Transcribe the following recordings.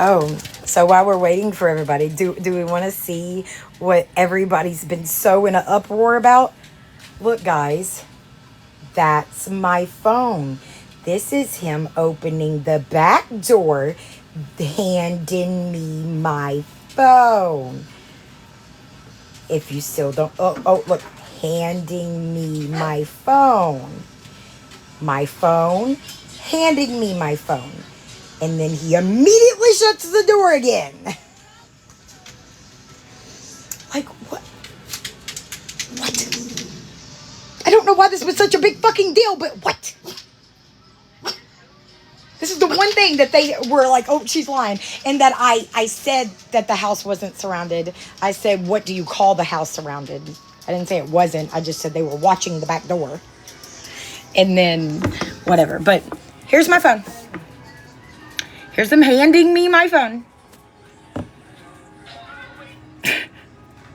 Oh, so while we're waiting for everybody, do we want to see what everybody's been so in an uproar about? Look, guys, that's my phone. This is him opening the back door, handing me my phone. If you still don't, look, handing me my phone. My phone, handing me my phone. And then he immediately shuts the door again. Like, what? What? I don't know why this was such a big fucking deal, but what? This is the one thing that they were like, oh, she's lying. And that I said that the house wasn't surrounded. I said, what do you call the house surrounded? I didn't say it wasn't. I just said they were watching the back door. And then, whatever. But here's my phone. Here's them handing me my phone.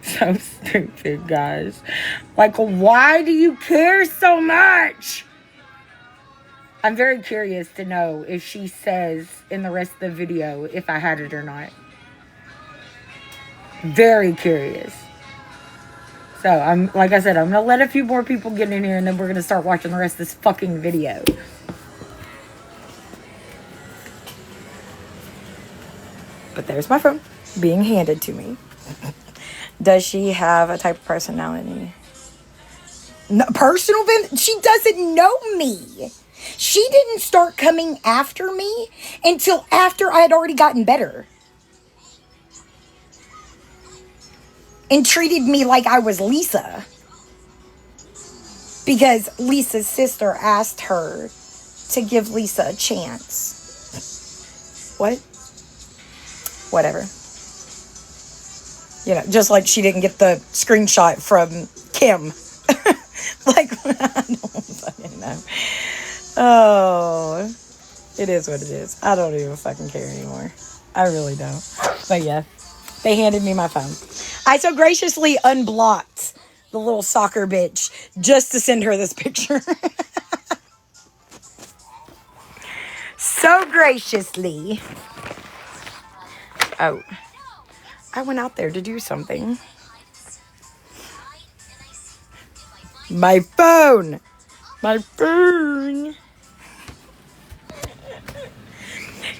So stupid, guys. Like, why do you care so much? I'm very curious to know if she says in the rest of the video if I had it or not. Very curious. So, like I said, I'm going to let a few more people get in here and then we're going to start watching the rest of this fucking video. But there's my phone being handed to me. Does she have a type of personality? No, she doesn't know me. She didn't start coming after me until after I had already gotten better. And treated me like I was Lisa. Because Lisa's sister asked her to give Lisa a chance. What? Whatever. You know, just like she didn't get the screenshot from Kim. Like, I don't fucking know. Oh, it is what it is. I don't even fucking care anymore. I really don't. But yeah, they handed me my phone. I so graciously unblocked the little soccer bitch just to send her this picture. So graciously. Oh, I went out there to do something. My phone. My phone.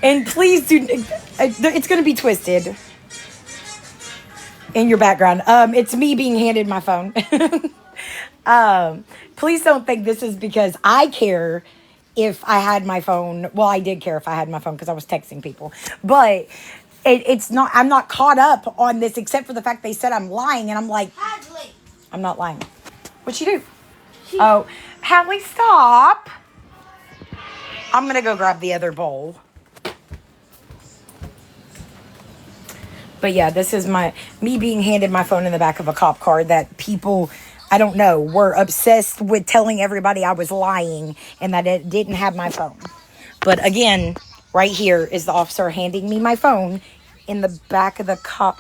And please do, it's going to be twisted in your background. It's me being handed my phone. Please don't think this is because I care if I had my phone. Well, I did care if I had my phone because I was texting people. But it's not, I'm not caught up on this except for the fact they said I'm lying. And I'm like, Hadley, I'm not lying. What'd she do? Oh, Hadley, stop. I'm going to go grab the other bowl. But yeah, this is me being handed my phone in the back of a cop car that people, I don't know, were obsessed with telling everybody I was lying and that it didn't have my phone. But again, right here is the officer handing me my phone in the back of the cop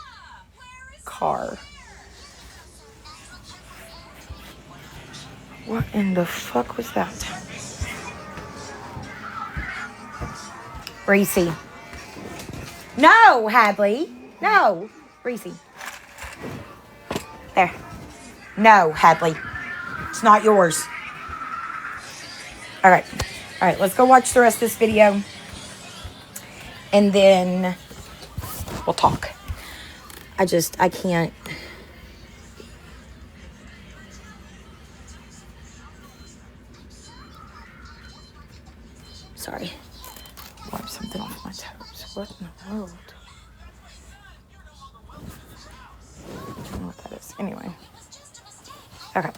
car. What in the fuck was that? Reese. No, Hadley. No, Reese. There. No, Hadley. It's not yours. All right. All right, let's go watch the rest of this video. And then we'll talk. I can't. Sorry. Wipe something off my toes. What in the world? I don't know what that is. Anyway. Okay.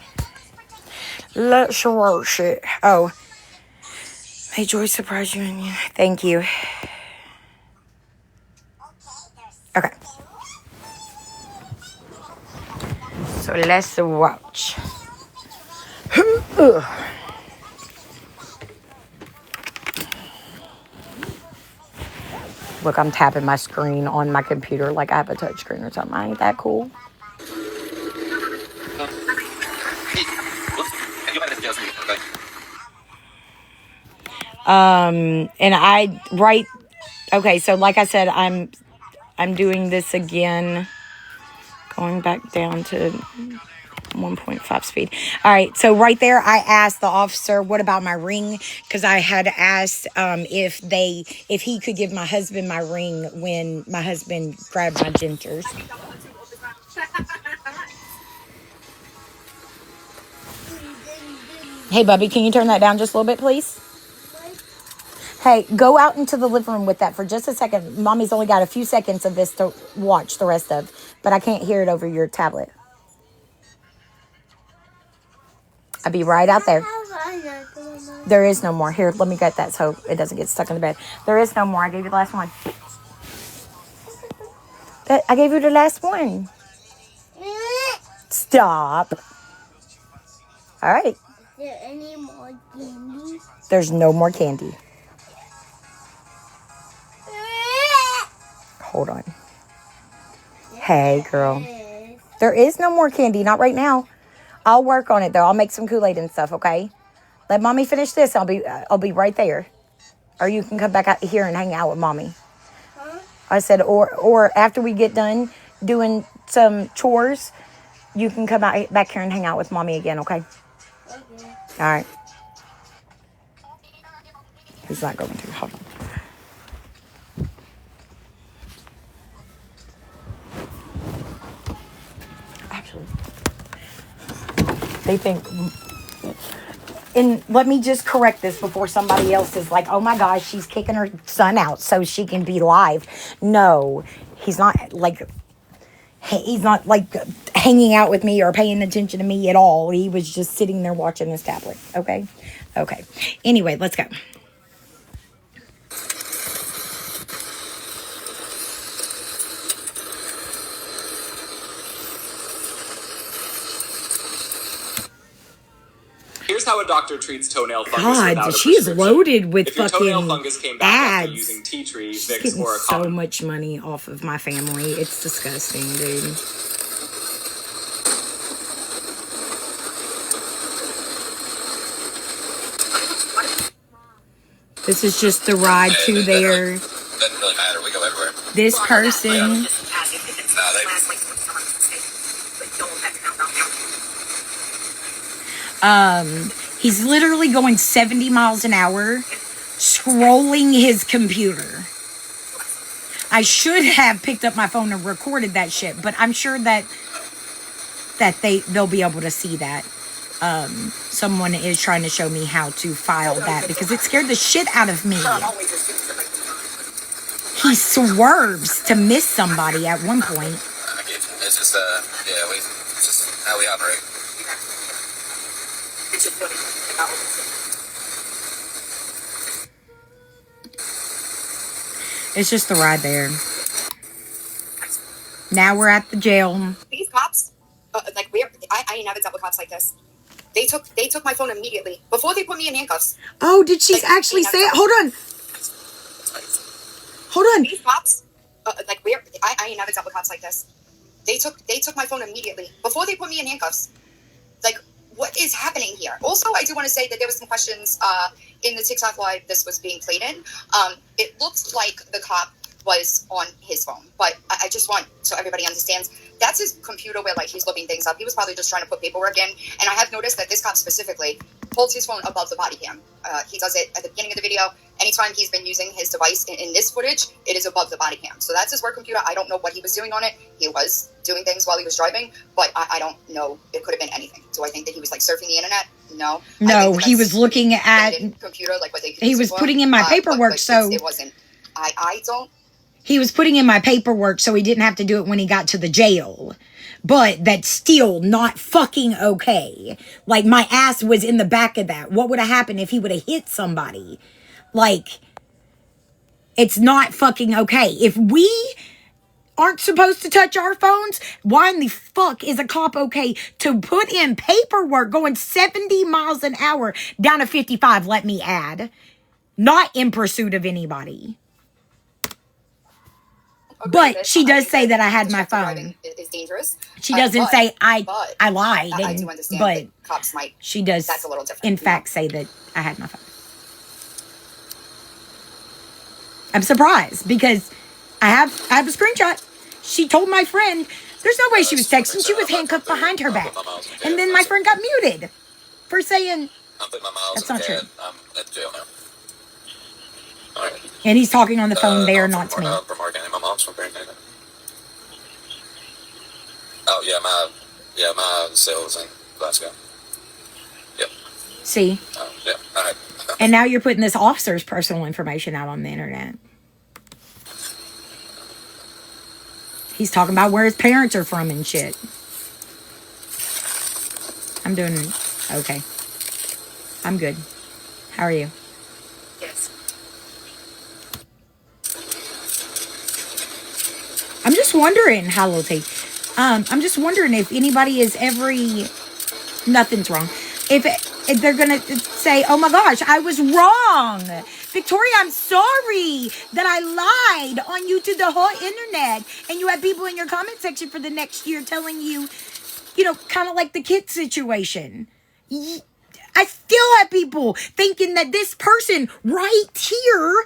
Let's watch it. Oh. May joy surprise you and you. Thank you. Okay. So let's watch. Look, I'm tapping my screen on my computer like I have a touch screen or something. Ain't that cool? And Okay, so like I said, I'm doing this again, going back down to 1.5 speed. All right, so right there, I asked the officer, "What about my ring?" Because I had asked if he could give my husband my ring when my husband grabbed my gingers. Hey, Bubby, can you turn that down just a little bit, please? Hey, go out into the living room with that for just a second. Mommy's only got a few seconds of this to watch the rest of, but I can't hear it over your tablet. I'll be right out there. There is no more. Here, let me get that so it doesn't get stuck in the bed. There is no more. I gave you the last one. I gave you the last one. Stop. All right. Is there any more candy? There's no more candy. Hold on. Hey, girl. There is no more candy. Not right now. I'll work on it, though. I'll make some Kool-Aid and stuff, okay? Let Mommy finish this. I'll be right there. Or you can come back out here and hang out with Mommy. Huh? I said, or after we get done doing some chores, you can come out back here and hang out with Mommy again, okay? Okay. All right. He's not going to. Hold on. Actually, they think... And let me just correct this before somebody else is like, "Oh my gosh, she's kicking her son out so she can be live." No, he's not like hanging out with me or paying attention to me at all. He was just sitting there watching his tablet. Okay. Anyway, let's go. Here's how a doctor treats toenail fungus God, without a she is prescription. loaded with if your toenail fucking fungus came back after ads. using tea tree, She's Vicks, getting or a so common much money off of my family. It's disgusting, dude. This is just the ride to there. Doesn't really matter. We go everywhere. This person. He's literally going 70 miles an hour, scrolling his computer. I should have picked up my phone and recorded that shit, but I'm sure that they'll be able to see that. Someone is trying to show me how to file that because it scared the shit out of me. He swerves to miss somebody at one point. It's just, it's just how we operate. It's just the ride there. Now we're at the jail. These cops, I ain't never dealt with cops like this. They took my phone immediately before they put me in handcuffs. Oh, did she actually say it? Hold on. These cops, I ain't never dealt with cops like this. They took my phone immediately before they put me in handcuffs. Like, what is happening here? Also, I do want to say that there was some questions in the TikTok live this was being played in. It looked like the cop was on his phone, but I just want so everybody understands that's his computer where like he's looking things up. He was probably just trying to put paperwork in, and I have noticed that this cop specifically holds his phone above the body cam. He does it at the beginning of the video. Anytime he's been using his device in this footage, it is above the body cam. So that's his work computer. I don't know what he was doing on it. He was doing things while he was driving, but I don't know. It could have been anything. Do I think that he was like surfing the internet? No. No, he was looking at computer like what they. He was putting in my paperwork, so it wasn't. I don't. He was putting in my paperwork so he didn't have to do it when he got to the jail. But that's still not fucking okay. Like, my ass was in the back of that. What would have happened if he would have hit somebody? Like, it's not fucking okay. If we aren't supposed to touch our phones, why in the fuck is a cop okay to put in paperwork going 70 miles an hour down to 55, let me add, not in pursuit of anybody? But she does say that I had my phone. Is dangerous. She doesn't say I lied. I do understand. But cops might. She does. That's a little different. In fact, say that I had my phone. I'm surprised because I have a screenshot. She told my friend, there's no way she was texting. She was handcuffed behind her back. And then my friend got muted for saying, I'm putting my miles that's in not the true. CAD. I'm at the jail now. All right. And he's talking on the phone there, I'm not to me. from Mark County. My mom's from Perry County. Oh, yeah, my cell's in Glasgow. Yep. See? Oh, yeah. All right. And now you're putting this officer's personal information out on the internet. He's talking about where his parents are from and shit. I'm doing okay. I'm good. How are you? Yes. I'm just wondering, hello T. I'm just wondering if anybody is nothing's wrong. If they're gonna say, oh my gosh, I was wrong. Victoria, I'm sorry that I lied on you to the whole internet. And you had people in your comment section for the next year telling you, kind of like the kid situation. I still have people thinking that this person right here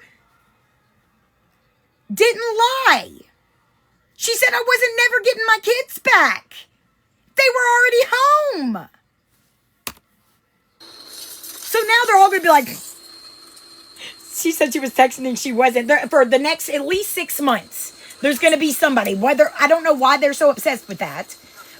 didn't lie. She said I wasn't never getting my kids back. They were already home. So now they're all going to be like, she said she was texting and she wasn't. For the next at least 6 months, there's going to be somebody. I don't know why they're so obsessed with that.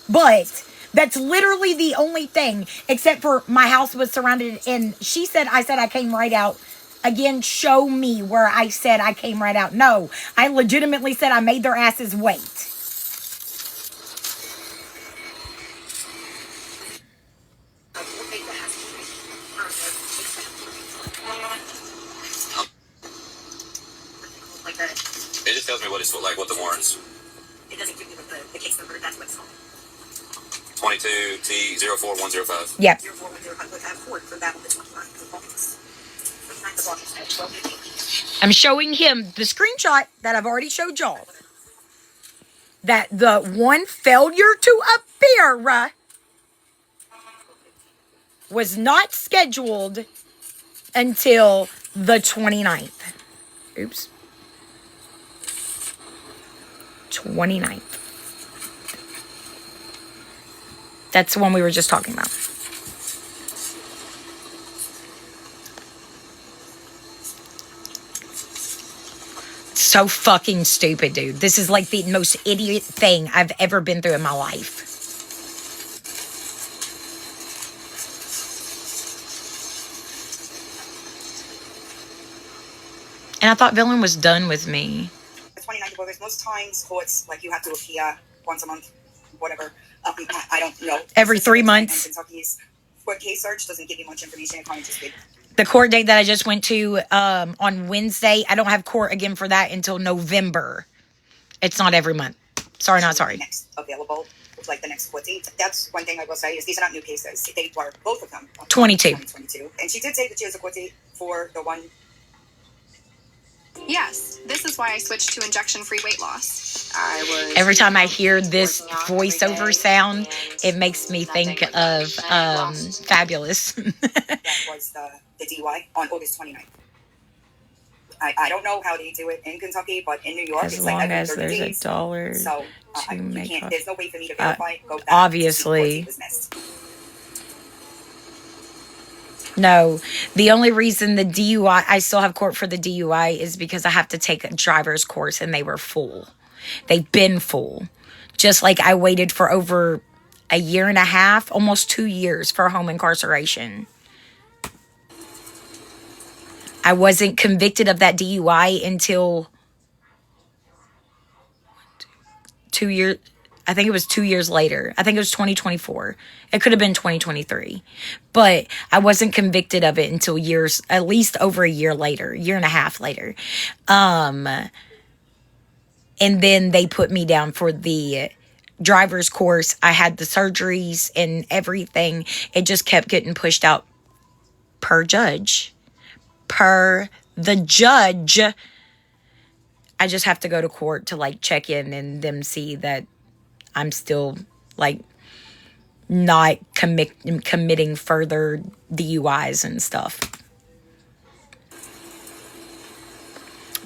But that's literally the only thing, except for my house was surrounded. And I said I came right out. Again, show me where I said I came right out. No, I legitimately said I made their asses wait. It just tells me what the warrants. It doesn't give you the case number. That's what it's called. 22T04105. Yep. 04105. I'm showing him the screenshot that I've already showed y'all. That the one failure to appear was not scheduled until the 29th. Oops. 29th. That's the one we were just talking about. So fucking stupid, dude. This is like the most idiot thing I've ever been through in my life. And I thought Villain was done with me. The 29th of August, most times courts, you have to appear once a month, whatever. I don't know. Every 3 months. And Kentucky's court case search doesn't give you much information. It kind of just gives. The court date that I just went to on Wednesday, I don't have court again for that until November. It's not every month. Sorry, not sorry. Next available, the next court date. That's one thing I will say is these are not new cases. They were both of them. 22. And she did say that she has a court date for the one. Yes, this is why I switched to injection-free weight loss. Every time I hear this voiceover sound, it makes me think of Fabulous. That was the DUI on August 29th. I don't know how they do it in Kentucky, but in New York, As it's long every as 30 there's days. $1 So to make up. there's no way for me to verify. Go back Obviously. to see what was missed. No, the only reason the DUI, I still have court for the DUI is because I have to take a driver's course and they were full. They've been full. Just like I waited for over a year and a half, almost 2 years for home incarceration. I wasn't convicted of that DUI until 2 years. I think it was 2 years later. I think it was 2024. It could have been 2023. But I wasn't convicted of it until at least over a year later, year and a half later. And then they put me down for the driver's course. I had the surgeries and everything. It just kept getting pushed out per judge. Per the judge. I just have to go to court to check in and them see that I'm still not committing further DUIs and stuff.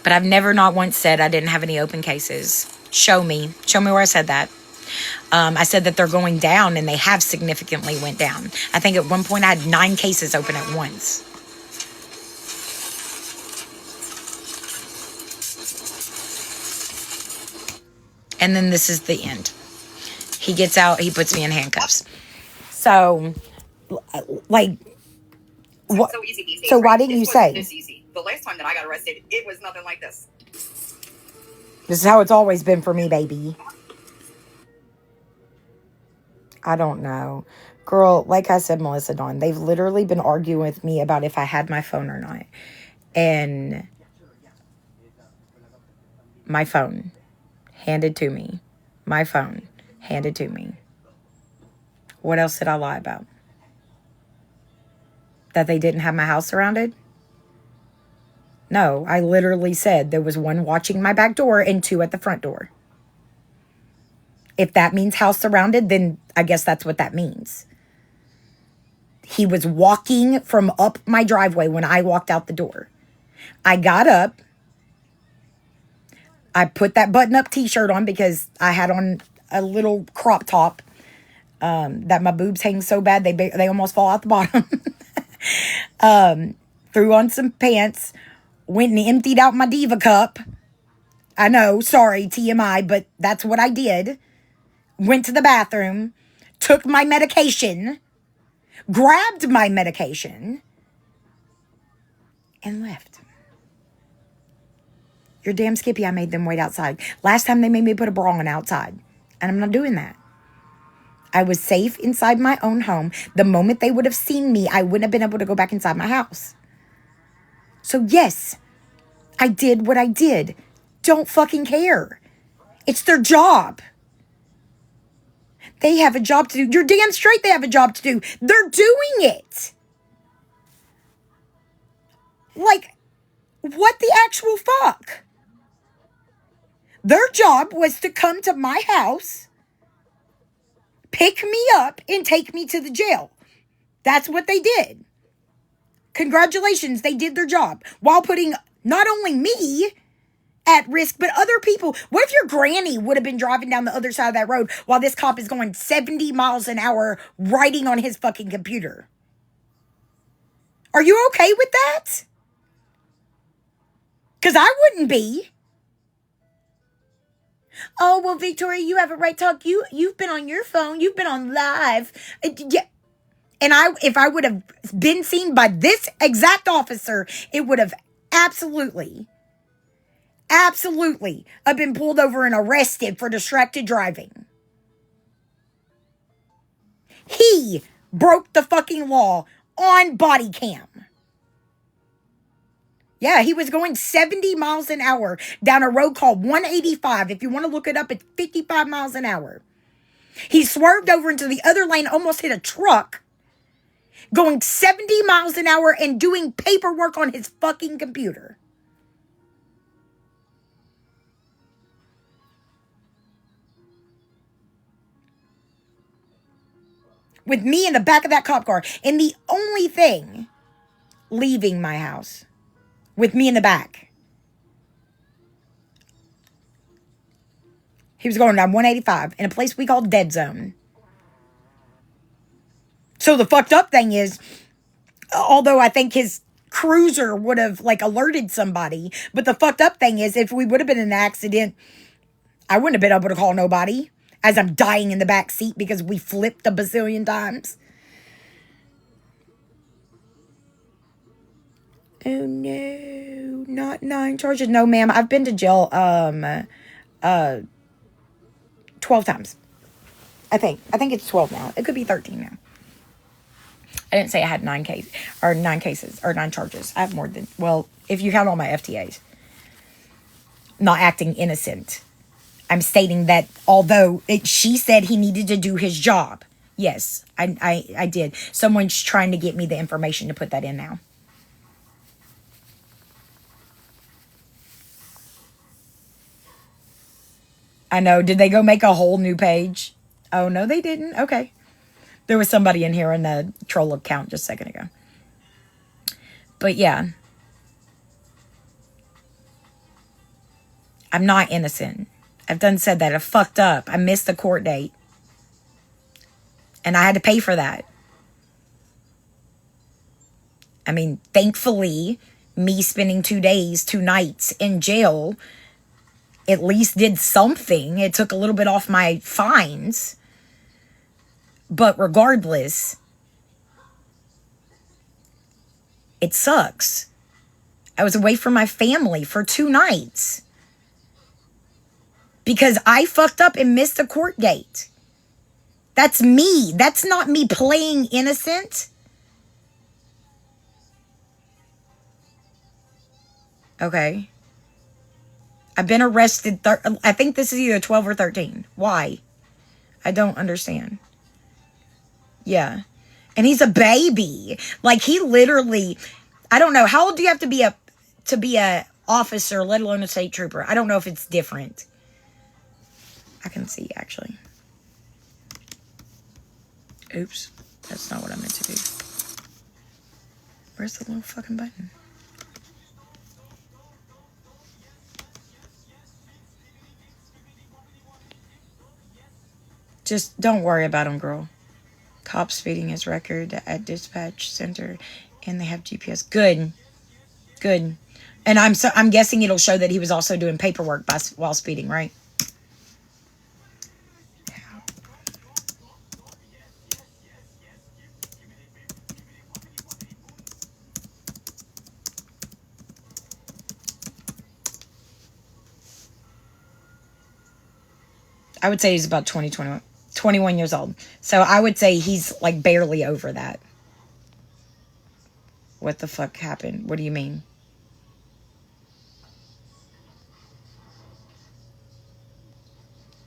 But I've never not once said I didn't have any open cases. Show me where I said that. I said that they're going down, and they have significantly went down. I think at one point I had 9 cases open at once. And then this is the end. He gets out, he puts me in handcuffs. So, like, what? So easy these days. So why right? didn't you This wasn't say? this easy. The last time that I got arrested, it was nothing like this. This is how it's always been for me, baby. I don't know. Girl, like I said, Melissa Dawn, they've literally been arguing with me about if I had my phone or not. And my phone handed to me. My phone handed to me. What else did I lie about? That they didn't have my house surrounded? No, I literally said there was 1 watching my back door and 2 at the front door. If that means house surrounded, then I guess that's what that means. He was walking from up my driveway when I walked out the door. I got up. I put that button-up t-shirt on because I had on a little crop top that my boobs hang so bad they almost fall out the bottom. Threw on some pants, went and emptied out my Diva cup. I know, sorry, TMI, but that's what I did. Went to the bathroom, took my medication, grabbed my medication, and left. You're damn skippy I made them wait outside. Last time they made me put a bra on outside. And I'm not doing that. I was safe inside my own home. The moment they would have seen me, I wouldn't have been able to go back inside my house. So yes, I did what I did. Don't fucking care. It's their job. They have a job to do. You're damn straight they have a job to do. They're doing it. Like, what the actual fuck? Their job was to come to my house, pick me up, and take me to the jail. That's what they did. Congratulations, they did their job while putting not only me at risk, but other people. What if your granny would have been driving down the other side of that road while this cop is going 70 miles an hour writing on his fucking computer? Are you okay with that? Because I wouldn't be. Oh, well, Victoria, you have a right to talk. You've been on your phone. You've been on live. Yeah. And if I would have been seen by this exact officer, it would have absolutely have been pulled over and arrested for distracted driving. He broke the fucking law on body cam. Yeah, he was going 70 miles an hour down a road called 185. If you want to look it up, it's 55 miles an hour. He swerved over into the other lane, almost hit a truck, going 70 miles an hour and doing paperwork on his fucking computer. With me in the back of that cop car. And the only thing leaving my house with me in the back, he was going down 185 in a place we call Dead Zone. So the fucked up thing is, although I think his cruiser would have alerted somebody, but the fucked up thing is if we would have been in an accident, I wouldn't have been able to call nobody as I'm dying in the back seat because we flipped a bazillion times. Oh no, not 9 charges. No, ma'am, I've been to jail 12 times. I think it's 12 now. It could be 13 now. I didn't say I had 9 cases or 9 charges. I have more than, well, if you count all my FTAs. Not acting innocent. I'm stating that although she said he needed to do his job. Yes, I did. Someone's trying to get me the information to put that in now. I know. Did they go make a whole new page? Oh, no, they didn't. Okay. There was somebody in here in the troll account just a second ago. But yeah. I'm not innocent. I've done said that. I fucked up. I missed the court date. And I had to pay for that. I mean, thankfully, me spending 2 days, 2 nights in jail at least did something. It took a little bit off my fines. But regardless, it sucks. I was away from my family for 2 nights. Because I fucked up and missed a court date. That's me. That's not me playing innocent. Okay. I've been arrested. I think this is either 12 or 13. Why? I don't understand. Yeah. And he's a baby. Like, he literally, I don't know. How old do you have to be a officer, let alone a state trooper? I don't know if it's different. I can see, actually. Oops. That's not what I meant to do. Where's the little fucking button? Just don't worry about him, girl. Cops feeding his record at dispatch center, and they have GPS. Good. Good. And I'm guessing it'll show that he was also doing paperwork while speeding, right? I would say he's about 21 years old. So I would say he's like barely over that. What the fuck happened? What do you mean?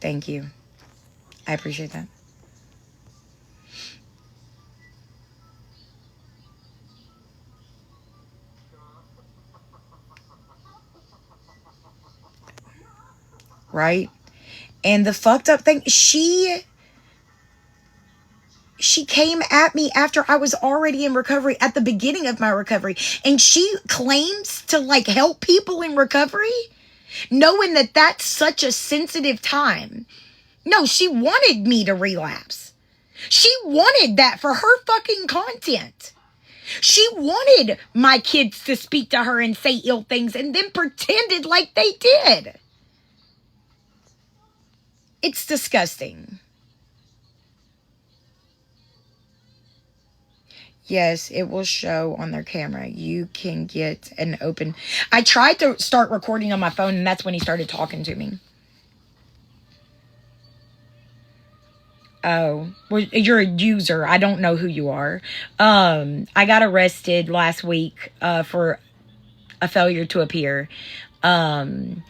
Thank you. I appreciate that. Right? And the fucked up thing, she came at me after I was already in recovery, at the beginning of my recovery. And she claims to like help people in recovery, knowing that that's such a sensitive time. No, she wanted me to relapse. She wanted that for her fucking content. She wanted my kids to speak to her and say ill things and then pretended like they did. It's disgusting. Yes, it will show on their camera. You can get an open... I tried to start recording on my phone, and that's when he started talking to me. Oh, well, you're a user. I don't know who you are. I got arrested last week for a failure to appear. And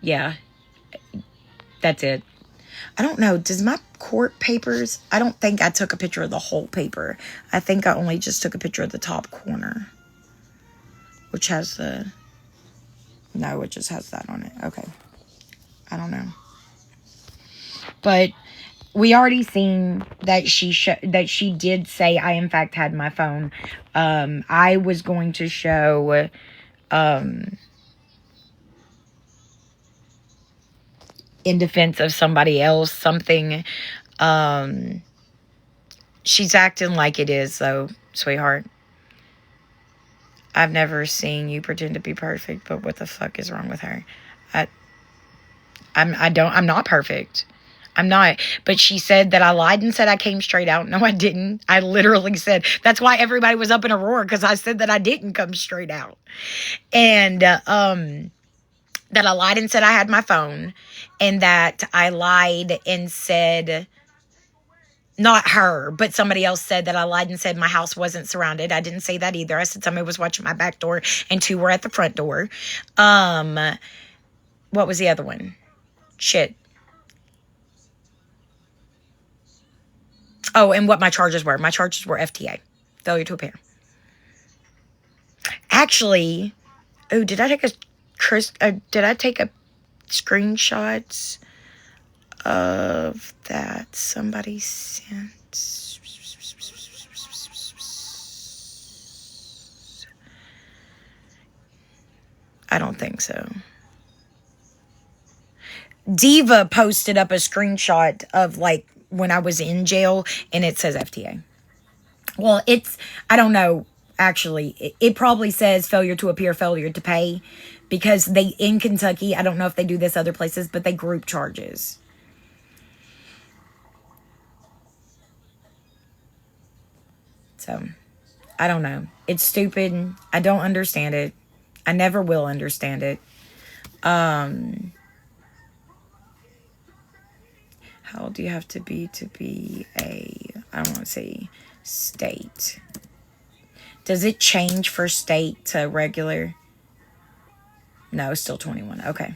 yeah, that's it. I don't know. Does my court papers... I don't think I took a picture of the whole paper. I think I only just took a picture of the top corner. Which has the... No, it just has that on it. Okay. I don't know. But we already seen that she did say I in fact had my phone. I was going to show... in defense of somebody else, something. She's acting like it is, though, sweetheart. I've never seen you pretend to be perfect, but what the fuck is wrong with her? I'm not perfect. I'm not. But she said that I lied and said I came straight out. No, I didn't. I literally said, that's why everybody was up in a roar, because I said that I didn't come straight out. And, that I lied and said I had my phone, and that I lied and said, not her, but somebody else said that I lied and said my house wasn't surrounded. I didn't say that either. I said somebody was watching my back door and 2 were at the front door. What was the other one? Shit. Oh, and what my charges were. My charges were FTA, failure to appear. Actually, oh, did I take a screenshots of that somebody sent? I don't think so. Diva posted up a screenshot of like when I was in jail and it says FTA. Well, I don't know, actually. It probably says failure to appear, failure to pay, because in Kentucky, I don't know if they do this other places, but they group charges. So, I don't know. It's stupid. I don't understand it. I never will understand it. How old do you have to be I don't want to say state. Does it change for state to regular? No, still 21. Okay.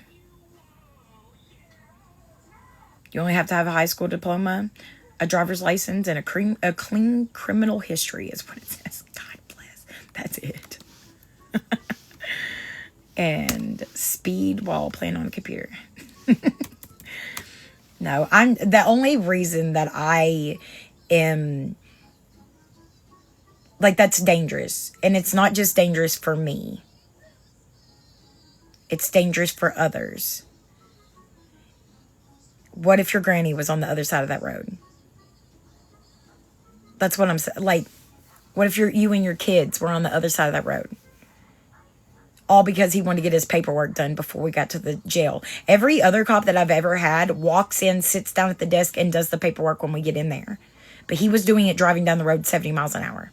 You only have to have a high school diploma, a driver's license, and a clean criminal history is what it says. God bless. That's it. And speed while playing on a computer. No, I'm the only reason that I am like, that's dangerous. And it's not just dangerous for me. It's dangerous for others. What if your granny was on the other side of that road? That's what I'm saying. Like, what if you and your kids were on the other side of that road? All because he wanted to get his paperwork done before we got to the jail. Every other cop that I've ever had walks in, sits down at the desk, and does the paperwork when we get in there. But he was doing it driving down the road 70 miles an hour.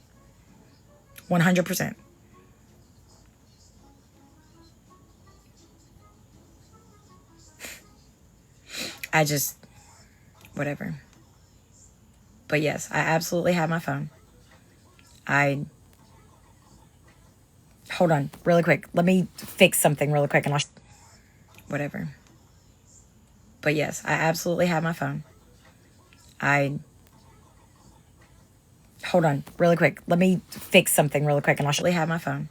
100%. I just, whatever. But yes, I absolutely have my phone. Hold on, really quick. Let me fix something really quick and I'll, whatever. But yes, I absolutely have my phone. Hold on, really quick. Let me fix something really quick and I'll have my phone.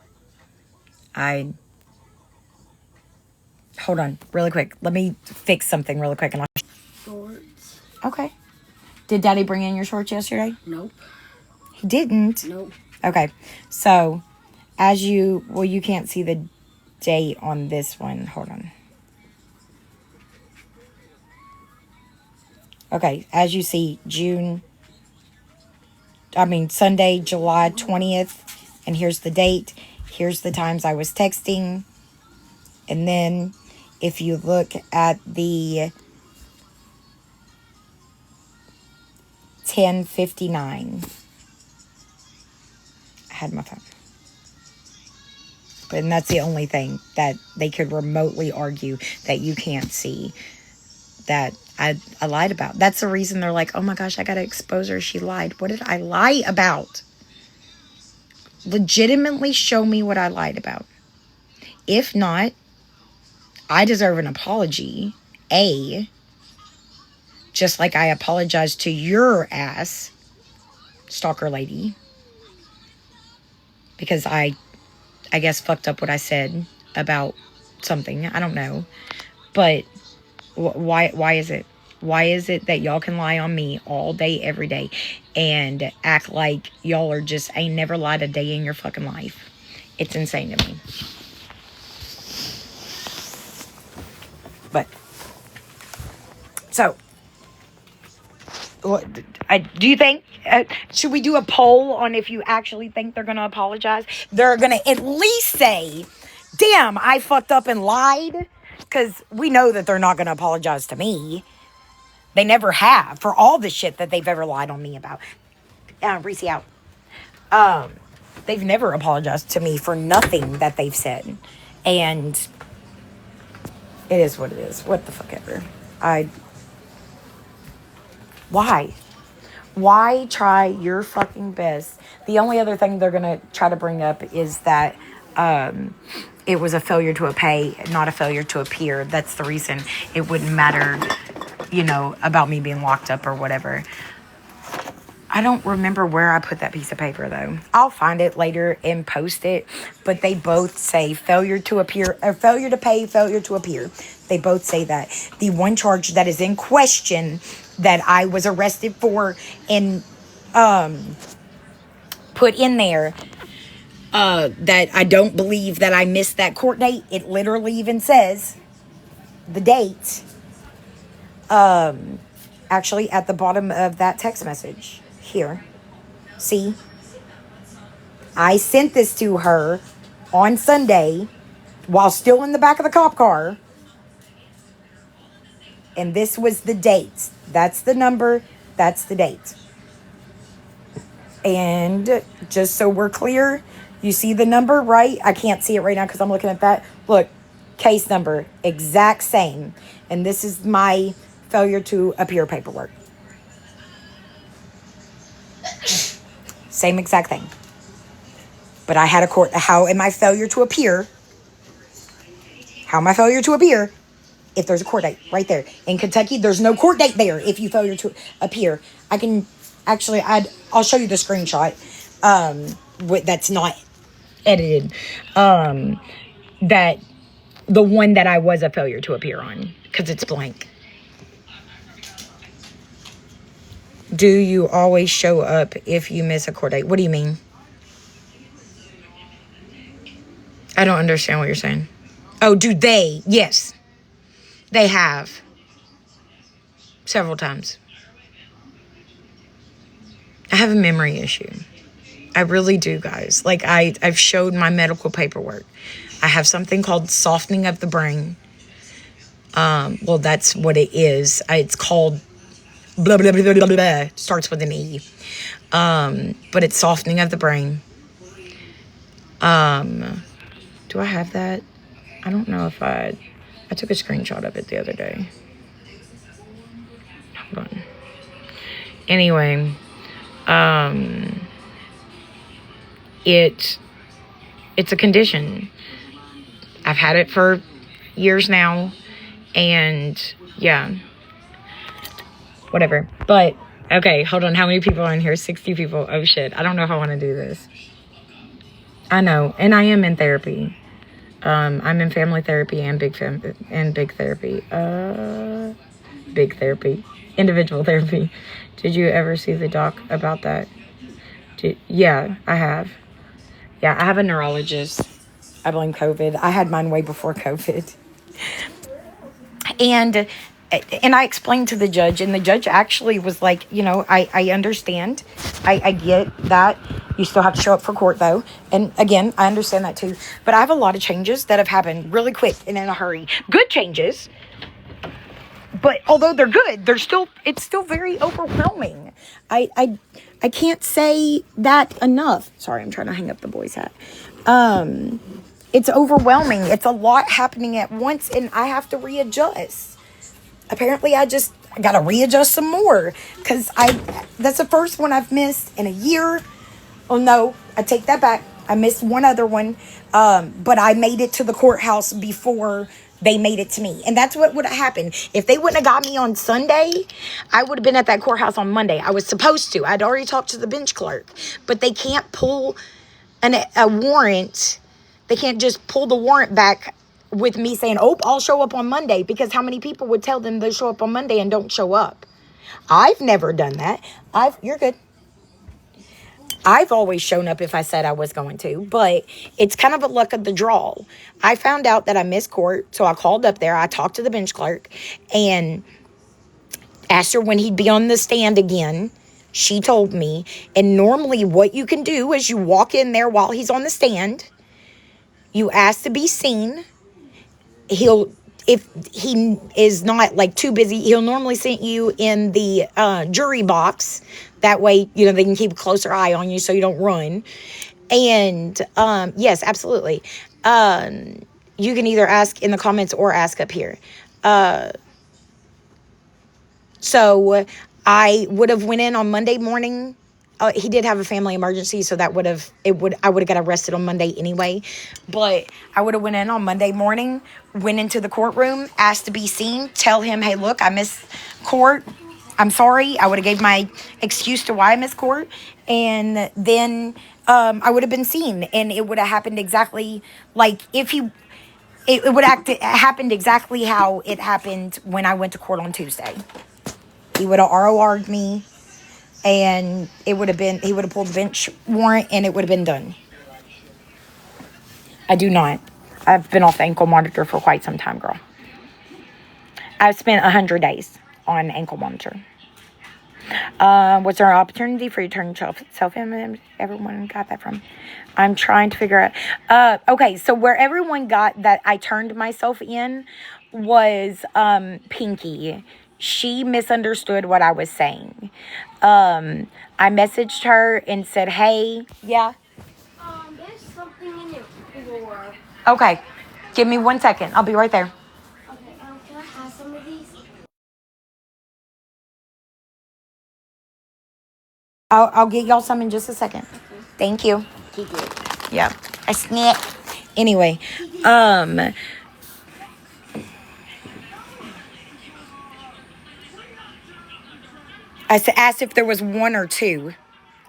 Hold on, really quick. Let me fix something really quick and I'll. Shorts. Okay. Did Daddy bring in your shorts yesterday? Nope. He didn't? Nope. Okay. So, you can't see the date on this one. Hold on. Okay. As you see, Sunday, July 20th. And here's the date. Here's the times I was texting. And then, if you look at the 10:59, I had my phone. And that's the only thing that they could remotely argue that you can't see that I lied about. That's the reason they're like, oh my gosh, I got to expose her. She lied. What did I lie about? Legitimately show me what I lied about. If not, I deserve an apology. Just like I apologized to your ass, stalker lady. Because I guess fucked up what I said about something. I don't know. But why is it? Why is it that y'all can lie on me all day, every day, and act like y'all are just ain't never lied a day in your fucking life? It's insane to me. But, so, do you think, should we do a poll on if you actually think they're going to apologize? They're going to at least say, damn, I fucked up and lied. Because we know that they're not going to apologize to me. They never have for all the shit that they've ever lied on me about. Reese out. They've never apologized to me for nothing that they've said. And it is what it is. What the fuck ever. Why? Why try your fucking best? The only other thing they're going to try to bring up is that it was a failure to pay, not a failure to appear. That's the reason it wouldn't matter, about me being locked up or whatever. I don't remember where I put that piece of paper, though. I'll find it later and post it. But they both say failure to appear, or failure to pay, failure to appear. They both say that. The one charge that is in question that I was arrested for and put in there, that I don't believe that I missed that court date. It literally even says the date. Actually, at the bottom of that text message here. See? I sent this to her on Sunday while still in the back of the cop car. And this was the date. That's the number. That's the date. And just so we're clear, you see the number, right? I can't see it right now because I'm looking at that. Look, case number, exact same. And this is my failure to appear paperwork. Same exact thing. But I had a court. How am I failure to appear? How am I failure to appear if there's a court date right there? In Kentucky, there's no court date there if you failure to appear. I can actually, I'll show you the screenshot. That's not edited. That the one that I was a failure to appear on, because it's blank. Do you always show up if you miss a court date? What do you mean? I don't understand what you're saying. Oh, do they? Yes. They have. Several times. I have a memory issue. I really do, guys. Like, I've showed my medical paperwork. I have something called softening of the brain. Well, that's what it is. It's called blah, blah, blah, blah, blah, blah. Starts with an E. But it's softening of the brain. Do I have that? I don't know if I took a screenshot of it the other day. Hold on. Anyway, it's a condition. I've had it for years now, and yeah, whatever. But okay, hold on. How many people are in here? 60 people. Oh shit! I don't know if I want to do this. I know, and I am in therapy. I'm in family therapy and big therapy. Big therapy, individual therapy. Did you ever see the doc about that? Yeah, I have. Yeah, I have a neurologist. I blame COVID. I had mine way before COVID. And I explained to the judge, and the judge actually was like, you know, I understand. I get that. You still have to show up for court, though. And again, I understand that, too. But I have a lot of changes that have happened really quick and in a hurry. Good changes. But although they're good, it's still very overwhelming. I can't say that enough. Sorry, I'm trying to hang up the boy's hat. It's overwhelming. It's a lot happening at once, and I have to readjust. Apparently, I got to readjust some more, because that's the first one I've missed in a year. Oh, no, I take that back. I missed one other one, but I made it to the courthouse before they made it to me. And that's what would have happened. If they wouldn't have got me on Sunday, I would have been at that courthouse on Monday. I was supposed to. I'd already talked to the bench clerk. But they can't pull a warrant. They can't just pull the warrant back with me saying, oh, I'll show up on Monday. Because how many people would tell them they'll show up on Monday and don't show up? I've never done that. You're good. I've always shown up if I said I was going to, but it's kind of a luck of the draw. I found out that I missed court, so I called up there. I talked to the bench clerk and asked her when he'd be on the stand again. She told me, and normally what you can do is you walk in there while he's on the stand. You ask to be seen. If he is not like too busy, he'll normally send you in the jury box. That way, you know, they can keep a closer eye on you so you don't run. And yes, absolutely. You can either ask in the comments or ask up here. So I would have went in on Monday morning. He did have a family emergency, so I would have got arrested on Monday anyway. But I would have went in on Monday morning, went into the courtroom, asked to be seen, tell him, hey, look, I missed court. I'm sorry. I would have gave my excuse to why I missed court. And then I would have been seen. And it would have happened exactly like it would have happened exactly how it happened when I went to court on Tuesday. He would have ROR'd me. And he would have pulled the bench warrant, and it would have been done. I do not. I've been off ankle monitor for quite some time, girl. I've spent 100 days on ankle monitor. Was there an opportunity for you to turn yourself in? Everyone got that from? I'm trying to figure out. Okay, so where everyone got that I turned myself in was Pinky. She misunderstood what I was saying. I messaged her and said, hey, yeah. There's something in your floor. Okay, give me 1 second. I'll be right there. Okay, can I have some of these? I'll get y'all some in just a second. Thank you. Yeah, I snack. Anyway, I asked if there was one or two.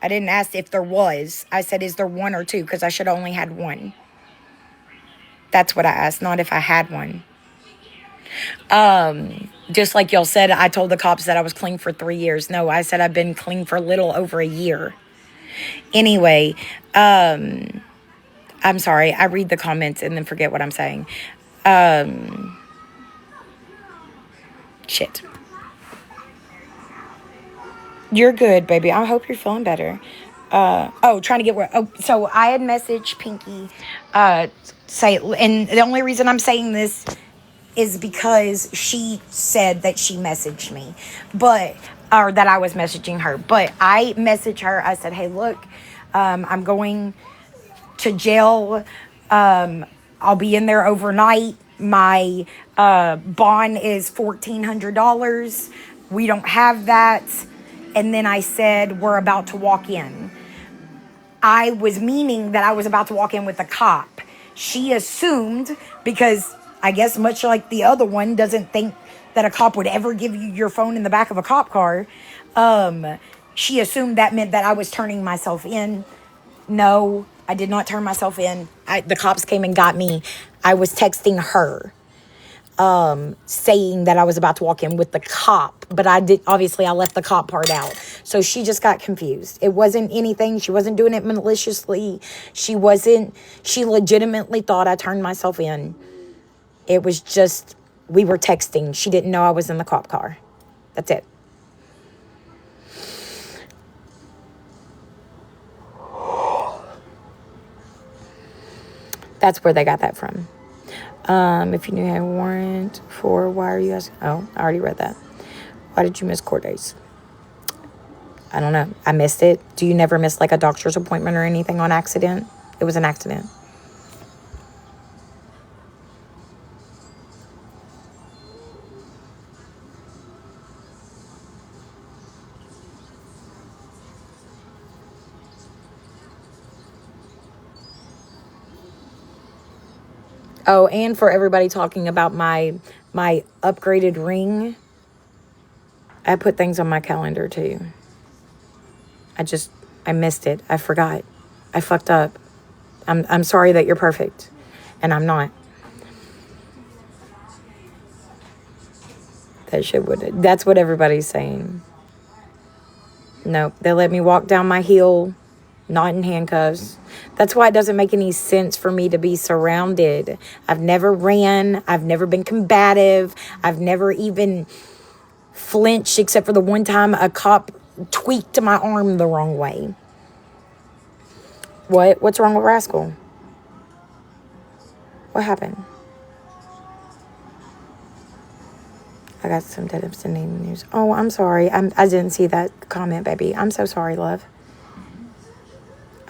I didn't ask if there was. I said, is there one or two? Because I should have only had one. That's what I asked, not if I had one. Just like y'all said, I told the cops that I was clean for 3 years. No, I said I've been clean for a little over a year. Anyway, I'm sorry. I read the comments and then forget what I'm saying. Shit. You're good, baby. I hope you're feeling better. Trying to get where. Oh, so I had messaged Pinky, say, and the only reason I'm saying this is because she said that she messaged me, or that I was messaging her. But I messaged her. I said, hey, look, I'm going to jail. I'll be in there overnight. My bond is $1,400. We don't have that. And then I said, we're about to walk in. I was meaning that I was about to walk in with a cop. She assumed, because I guess much like the other one doesn't think that a cop would ever give you your phone in the back of a cop car, she assumed that meant that I was turning myself in. No, I did not turn myself in. The cops came and got me. I was texting her, saying that I was about to walk in with the cop, but I left the cop part out. So she just got confused. It wasn't anything. She wasn't doing it maliciously. She legitimately thought I turned myself in. It was just, we were texting. She didn't know I was in the cop car. That's it. That's where they got that from. If you knew you had a warrant for, why are you asking? Oh, I already read that. Why did you miss court days? I don't know. I missed it. Do you never miss like a doctor's appointment or anything on accident? It was an accident. Oh, and for everybody talking about my upgraded ring, I put things on my calendar too. I missed it. I forgot. I fucked up. I'm sorry that you're perfect, and I'm not. That's what everybody's saying. Nope, they let me walk down my hill, not in handcuffs. That's why it doesn't make any sense for me to be surrounded. I've never ran. I've never been combative. I've never even flinched, except for the one time a cop tweaked my arm the wrong way. What's wrong with Rascal? What happened? I got some devastating news. Oh, I'm sorry. I didn't see that comment, baby. I'm so sorry, love.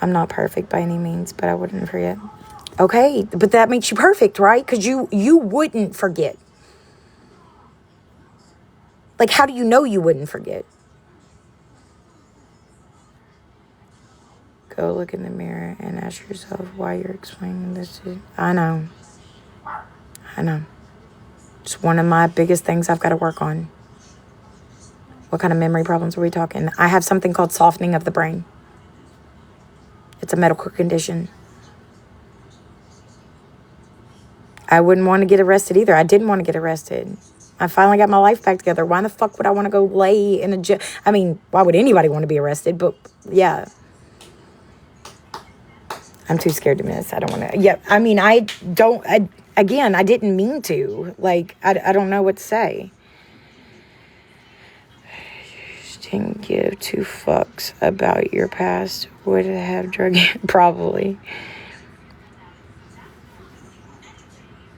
I'm not perfect by any means, but I wouldn't forget. Okay, but that makes you perfect, right? Because you wouldn't forget. Like, how do you know you wouldn't forget? Go look in the mirror and ask yourself why you're explaining this to... I know. It's one of my biggest things I've got to work on. What kind of memory problems are we talking? I have something called softening of the brain. It's a medical condition. I wouldn't want to get arrested either. I didn't want to get arrested. I finally got my life back together. Why the fuck would I want to go lay in a jail? I mean, why would anybody want to be arrested? But yeah. I'm too scared to miss. I don't want to. Yeah, I mean, I didn't mean to. Like, I don't know what to say. Didn't give two fucks about your past. Would have drug probably.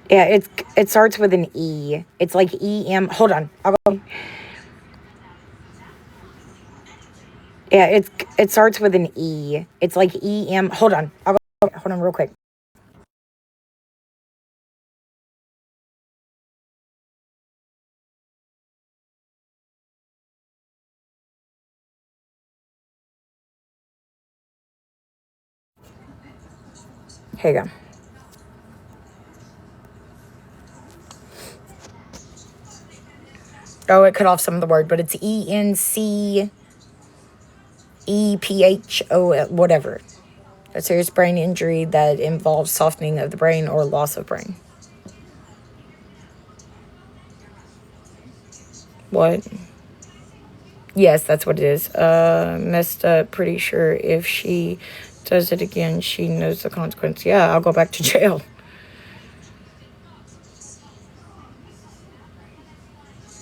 Yeah, it starts with an E. It's like E-M. Hold on. I'll go. Yeah, it starts with an E. It's like E-M. Hold on. I'll go. Hold on real quick. Here you go. Oh, it cut off some of the word, but it's ENCEPHO, whatever. A serious brain injury that involves softening of the brain or loss of brain. What? Yes, that's what it is. Messed up. Pretty sure if she does it again, she knows the consequence. Yeah, I'll go back to jail.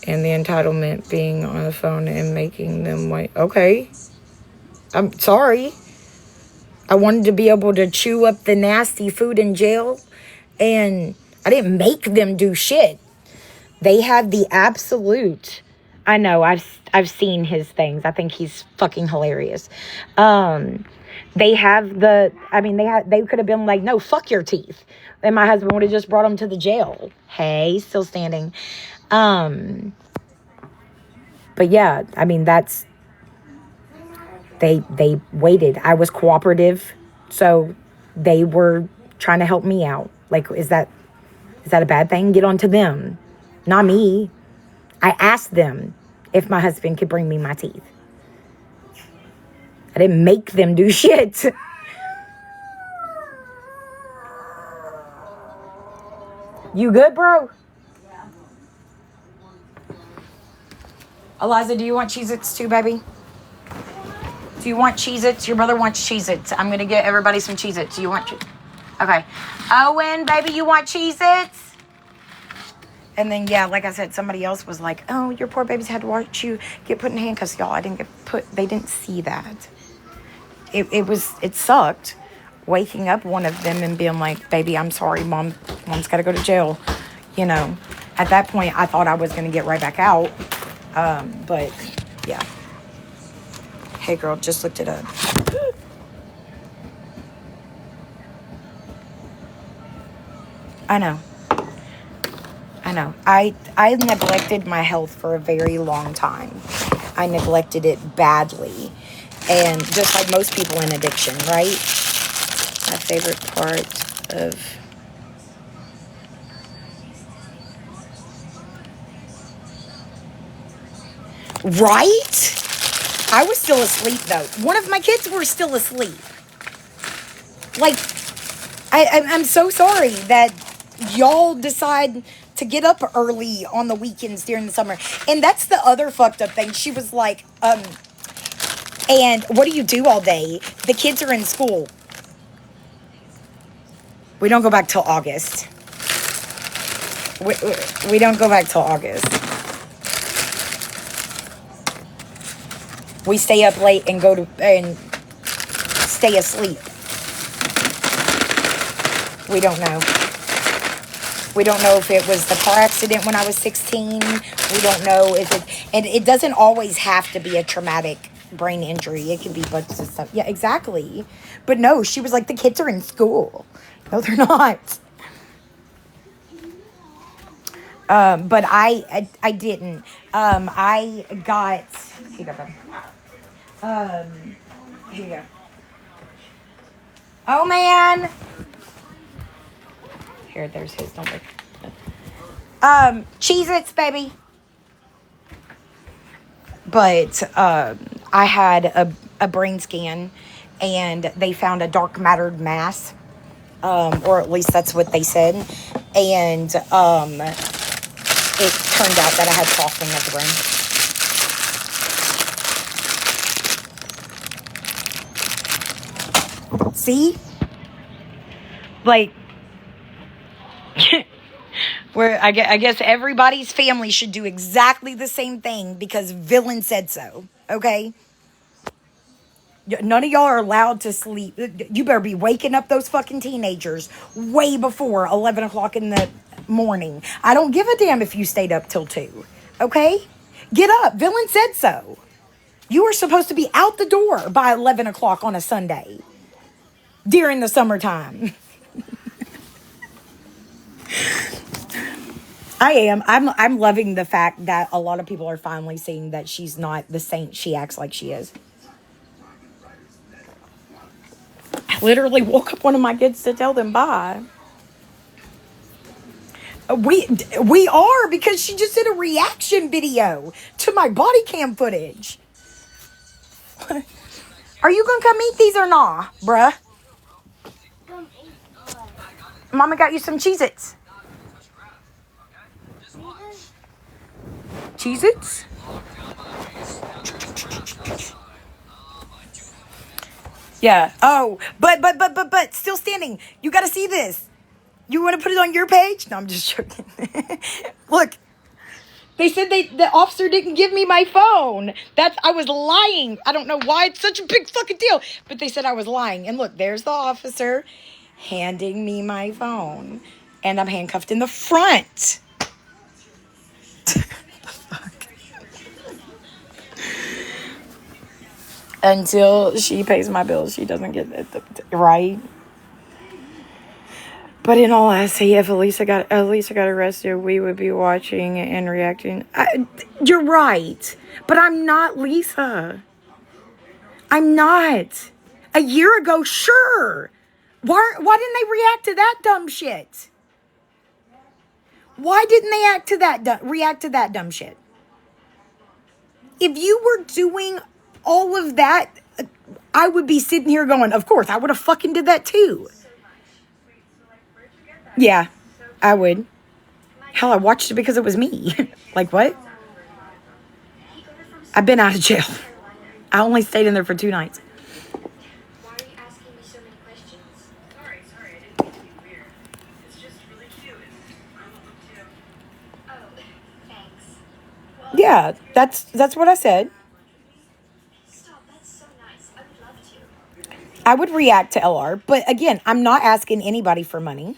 And the entitlement being on the phone and making them wait. Okay. I'm sorry. I wanted to be able to chew up the nasty food in jail. And I didn't make them do shit. They have the absolute... I know, I've seen his things. I think he's fucking hilarious. They have the... I mean, they could have been like, no, fuck your teeth. And my husband would have just brought him to the jail. Hey, still standing. But yeah, I mean, that's... They waited. I was cooperative. So they were trying to help me out. Like, is that a bad thing? Get on to them. Not me. I asked them if my husband could bring me my teeth. I didn't make them do shit. You good, bro? Yeah. Eliza, do you want Cheez-Its too, baby? Do you want Cheez-Its? Your brother wants Cheez-Its. I'm going to get everybody some Cheez-Its. Do you want Okay. Owen, baby, you want Cheez-Its? And then, yeah, like I said, somebody else was like, oh, your poor babies had to watch you get put in handcuffs. Y'all, I didn't get put, they didn't see that. It sucked waking up one of them and being like, baby, I'm sorry, mom's got to go to jail. You know, at that point, I thought I was going to get right back out. But, yeah. Hey, girl, just looked it up. I know. I neglected my health for a very long time. I neglected it badly. And just like most people in addiction, right? My favorite part of... Right? I was still asleep, though. One of my kids were still asleep. Like, I'm so sorry that y'all decide to get up early on the weekends during the summer. And that's the other fucked up thing. She was like, and what do you do all day? The kids are in school. We don't go back till August. We don't go back till August. We stay up late and go to and stay asleep. We don't know. We don't know if it was the car accident when I was 16. We don't know if it... And it doesn't always have to be a traumatic brain injury. It can be bunches of stuff. Yeah, exactly. But no, she was like, the kids are in school. No, they're not. But I didn't. I got... Here you go, bud. Here you go. Oh, man. Here, there's his. Don't look. Cheez-Its, baby. But I had a brain scan, and they found a dark mattered mass, or at least that's what they said. And it turned out that I had softening of the brain. See? Like, where I guess everybody's family should do exactly the same thing because villain said so. okay? None of y'all are allowed to sleep. You better be waking up those fucking teenagers way before 11 o'clock in the morning. I don't give a damn if you stayed up till 2, okay? Get up. Villain said so. You are supposed to be out the door by 11 o'clock on a Sunday during the summertime. I am. I'm loving the fact that a lot of people are finally seeing that she's not the saint she acts like she is. I literally woke up one of my kids to tell them bye. We are, because she just did a reaction video to my body cam footage. Are you gonna come eat these or not, bruh? Mama got you some Cheez-Its. Cheez-Its? Yeah. Oh, but still standing. You gotta see this. You want to put it on your page? No, I'm just joking. Look, they said the officer didn't give me my phone. I was lying. I don't know why it's such a big fucking deal, but they said I was lying. And look, there's the officer handing me my phone, and I'm handcuffed in the front. Until she pays my bills, she doesn't get it, right? But in all honesty, if Elisa got arrested, we would be watching and reacting. You're right, but I'm not Lisa. I'm not. A year ago, sure. Why didn't they react to that dumb shit? Why didn't they react to that dumb shit? If you were doing all of that, I would be sitting here going, of course, I would have fucking did that too. Yeah, I would. Hell, I watched it because it was me. Like, what? I've been out of jail. I only stayed in there for 2 nights. Why are you asking me so many questions? Sorry, I didn't mean to be weird. It's just really cute. I love them too. Oh, thanks. Well, Yeah, that's what I said. stop. That's so nice. I would love to. I would react to LR, but again, I'm not asking anybody for money.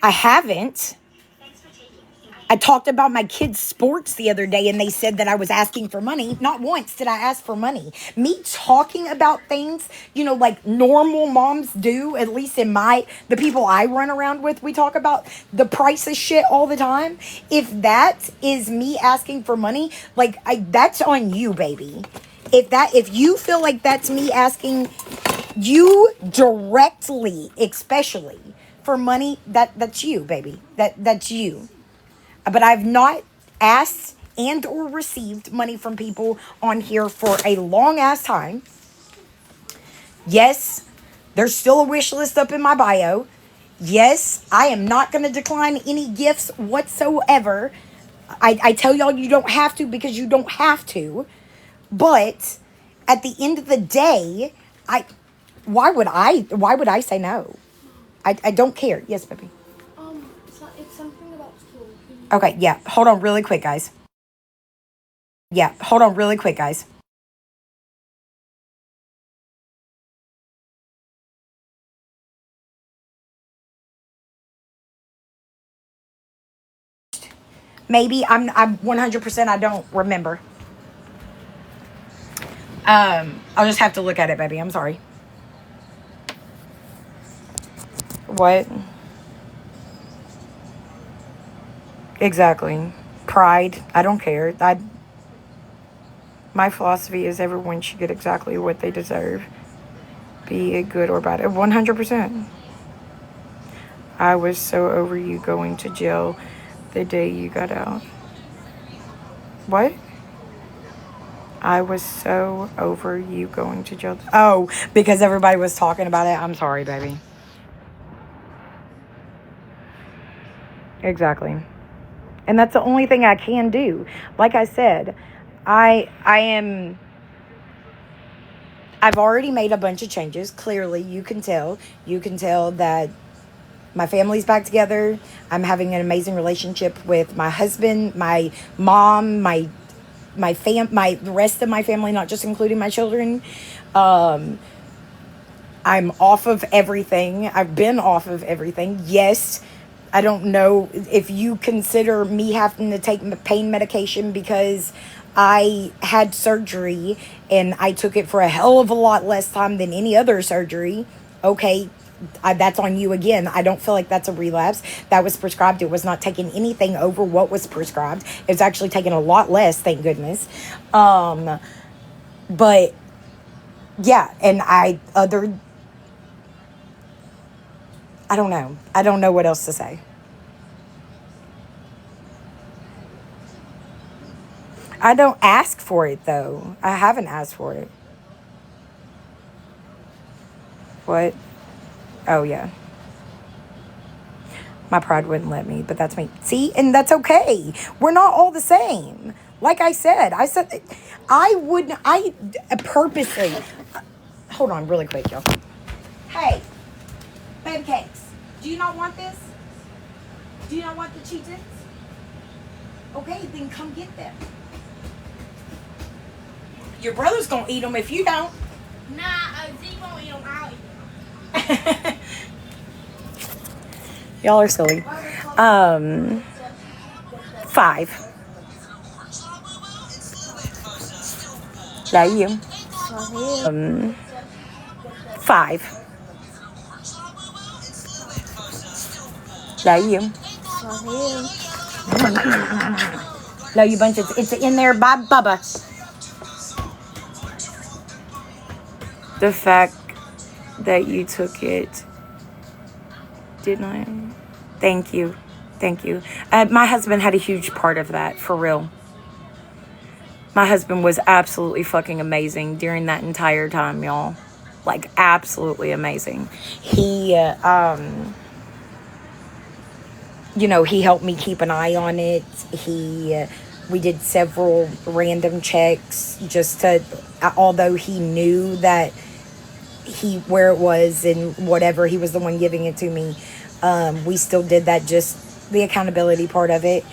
I haven't. Thanks for taking me. I talked about my kids' sports the other day, and they said that I was asking for money. Not once did I ask for money. Me talking about things, like normal moms do, at least in the people I run around with, we talk about the price of shit all the time. If that is me asking for money, that's on you, baby. If you feel like that's me asking you directly, especially for money, that's you, baby. That's you. But I've not asked and or received money from people on here for a long ass time. Yes, there's still a wish list up in my bio. Yes, I am not going to decline any gifts whatsoever. I tell y'all you don't have to, because you don't have to. But at the end of the day, why would I say no? I don't care. Yes, baby. It's something about school. Okay, yeah. Hold on really quick, guys. Maybe I'm 100%, I don't remember. I'll just have to look at it, baby. I'm sorry. What? Exactly. Pride. I don't care. My philosophy is everyone should get exactly what they deserve, be it good or bad. 100%. I was so over you going to jail the day you got out. What? I was so over you going to jail. Oh, because everybody was talking about it. I'm sorry, baby. Exactly. And that's the only thing I can do. Like I said, I've already made a bunch of changes. Clearly, you can tell that my family's back together. I'm having an amazing relationship with my husband, my mom, the rest of my family, not just including my children. I'm off of everything. I've been off of everything. Yes, I don't know if you consider me having to take pain medication because I had surgery and I took it for a hell of a lot less time than any other surgery. Okay, that's on you again. I don't feel like that's a relapse. That was prescribed. It was not taking anything over what was prescribed. It was actually taking a lot less, thank goodness. But yeah, and I don't know. I don't know what else to say. I don't ask for it, though. I haven't asked for it. What? Oh, yeah. My pride wouldn't let me, but that's me. See? And that's okay. We're not all the same. Like I said I purposely... Hold on really quick, y'all. Hey, baby cakes. Do you not want this? Do you not want the Cheez-Its? Okay, then come get them. Your brother's gonna eat them if you don't. Nah, Z won't eat them. I'll eat them. Y'all are silly. 5. Love you. 5. Love you. Love you bunches. It's in there by Bubba. The fact that you took it, didn't I? Thank you. Thank you. My husband had a huge part of that, for real. My husband was absolutely fucking amazing during that entire time, y'all. Like, absolutely amazing. He, he helped me keep an eye on it. We did several random checks just to, although he knew that where it was and whatever, he was the one giving it to me. We still did that, just the accountability part of it.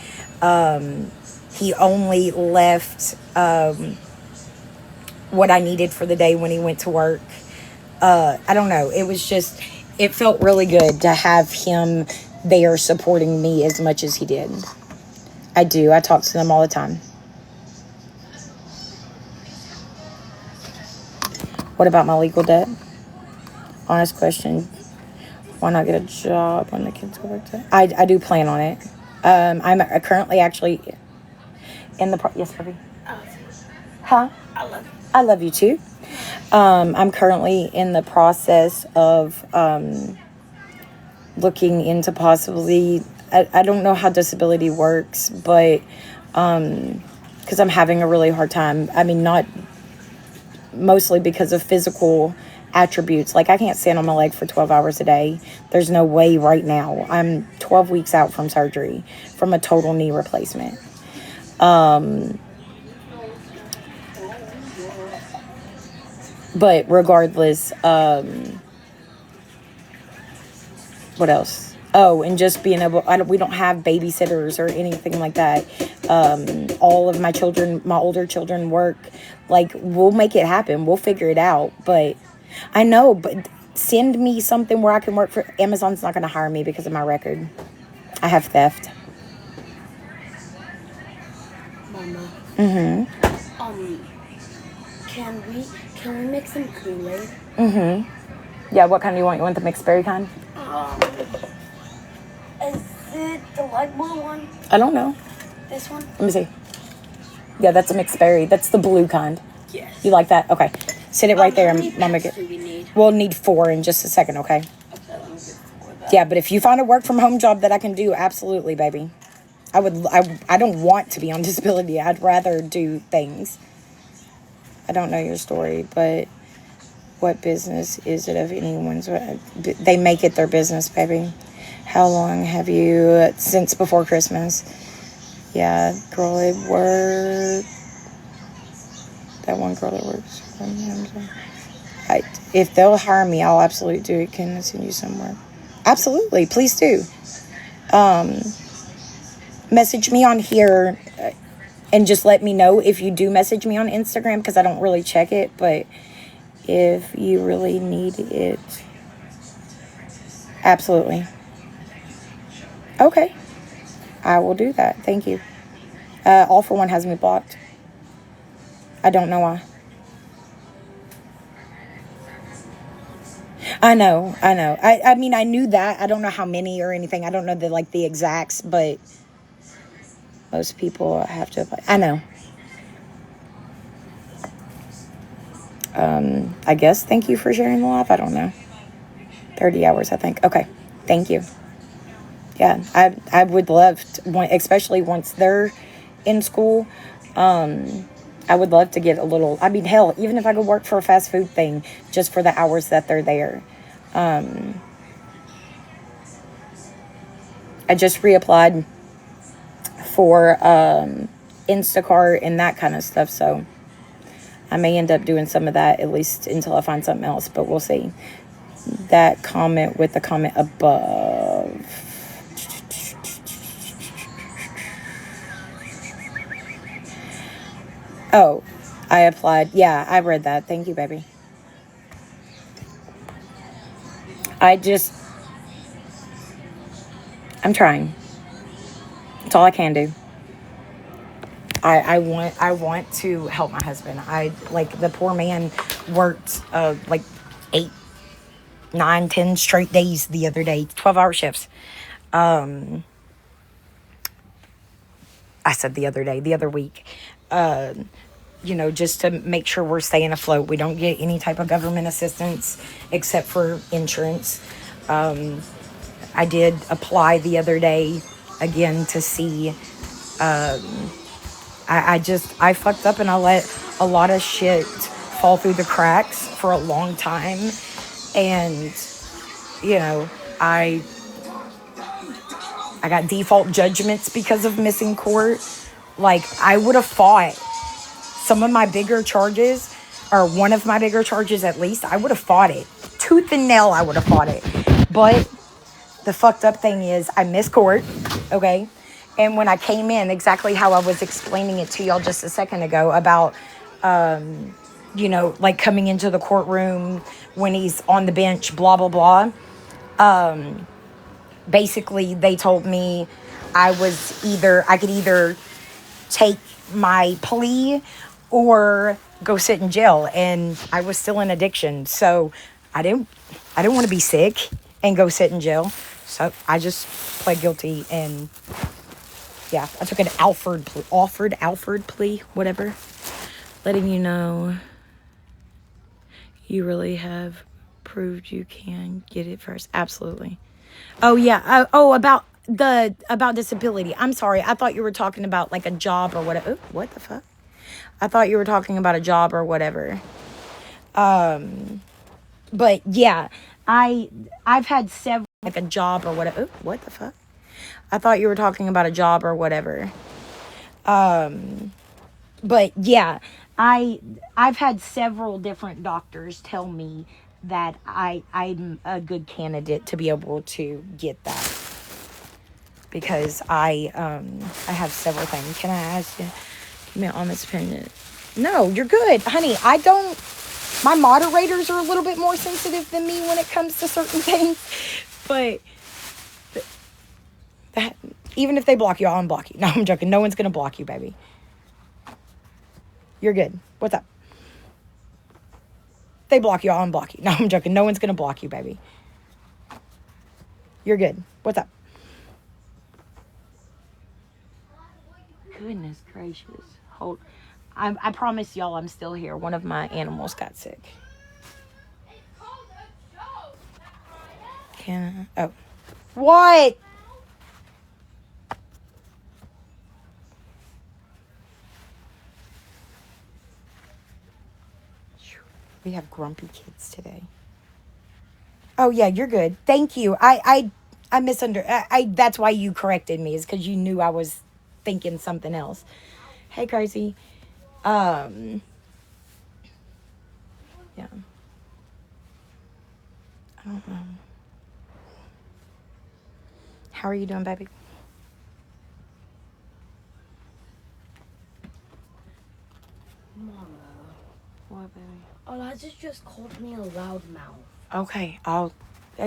He only left what I needed for the day when he went to work. I don't know. It felt really good to have him there supporting me as much as he did. I do. I talk to them all the time. What about my legal debt? Honest question. Why not get a job when the kids go back to... I do plan on it. I'm currently actually in the... Yes, Bobby? Huh? I love you. I love you too. I'm currently in the process of looking into possibly... I don't know how disability works, but... because I'm having a really hard time. I mean, not... mostly because of physical attributes. Like, I can't stand on my leg for 12 hours a day. There's no way right now. I'm 12 weeks out from surgery, from a total knee replacement. But regardless, what else? Oh, and just being able, we don't have babysitters or anything like that. All of my children, my older children work. Like, we'll make it happen. We'll figure it out. But I know, but send me something where I can work for... Amazon's not going to hire me because of my record. I have theft. Mama. Mm-hmm. Can we make some Kool-Aid? Mm-hmm. Yeah, what kind do you want? You want the mixed berry kind? Is it the light blue one? I don't know. This one? Let me see. Yeah, that's a mixed berry. That's the blue kind. Yes. You like that? Okay. Sit it right there How and many Mama packs get... do we need? We'll need 4 in just a second, okay? Okay, let me get 4 of that. Yeah, but if you find a work from home job that I can do, absolutely, baby. I don't want to be on disability. I'd rather do things. I don't know your story, but what business is it of anyone's? They make it their business, baby. How long have you... Since before Christmas. Yeah, girl, it worked. That one girl that works from Amazon. If they'll hire me, I'll absolutely do it. Can I send you somewhere? Absolutely, please do. Message me on here. And just let me know if you do message me on Instagram, because I don't really check it. But if you really need it, absolutely. Okay, I will do that. Thank you. All for One has me blocked. I don't know why. I know. I mean, I knew that. I don't know how many or anything. I don't know the exacts, but most people have to apply. I know. I guess thank you for sharing the live. I don't know. 30 hours, I think. Okay. Thank you. Yeah, I would love to, especially once they're in school. I would love to get a little, I mean, hell, even if I could work for a fast food thing just for the hours that they're there. I just reapplied for Instacart and that kind of stuff, so I may end up doing some of that, at least until I find something else, but we'll see. That comment with the comment above. Oh, I applied. Yeah, I read that. Thank you, baby. I'm trying. It's all I can do. I want to help my husband. The poor man worked like 8, 9, 10 straight days the other day, 12-hour shifts. I said the other day, the other week. Just to make sure we're staying afloat. We don't get any type of government assistance except for insurance. I did apply the other day again to see. I fucked up and I let a lot of shit fall through the cracks for a long time. And, I got default judgments because of missing court. Like, I would have fought some of my bigger charges, or one of my bigger charges at least. I would have fought it. Tooth and nail, I would have fought it. But the fucked up thing is I missed court, okay? And when I came in, exactly how I was explaining it to y'all just a second ago about, coming into the courtroom when he's on the bench, blah, blah, blah. Basically, they told me I could either take my plea or go sit in jail. And I was still in addiction. So I didn't want to be sick and go sit in jail. So I just pled guilty, and yeah, I took an Alfred plea, whatever. Letting you know you really have proved you can get it first. Absolutely. Oh yeah. About disability. I'm sorry. I thought you were talking about like a job or whatever. Ooh, what the fuck? I thought you were talking about a job or whatever. But yeah, I've had several, like a job or whatever. Ooh, what the fuck? I thought you were talking about a job or whatever. But yeah, I've had several different doctors tell me that I'm a good candidate to be able to get that, because I have several things. Can I ask you? Give me an honest opinion. No, you're good, honey. My moderators are a little bit more sensitive than me when it comes to certain things, but that, even if they block you, I'll unblock you. No, I'm joking. No one's gonna block you, baby. You're good. What's up? They block you, I'll unblock you. No, I'm joking. No one's gonna block you, baby. You're good. What's up? Goodness gracious. Hold. I promise y'all I'm still here. One of my animals got sick. Can I? Oh. What? We have grumpy kids today. Oh yeah, you're good. Thank you. I that's why you corrected me, is because you knew I was thinking something else. Hey, crazy. Yeah. I don't know. How are you doing, baby? Mama. What, baby? Elijah just called me a loudmouth. Okay,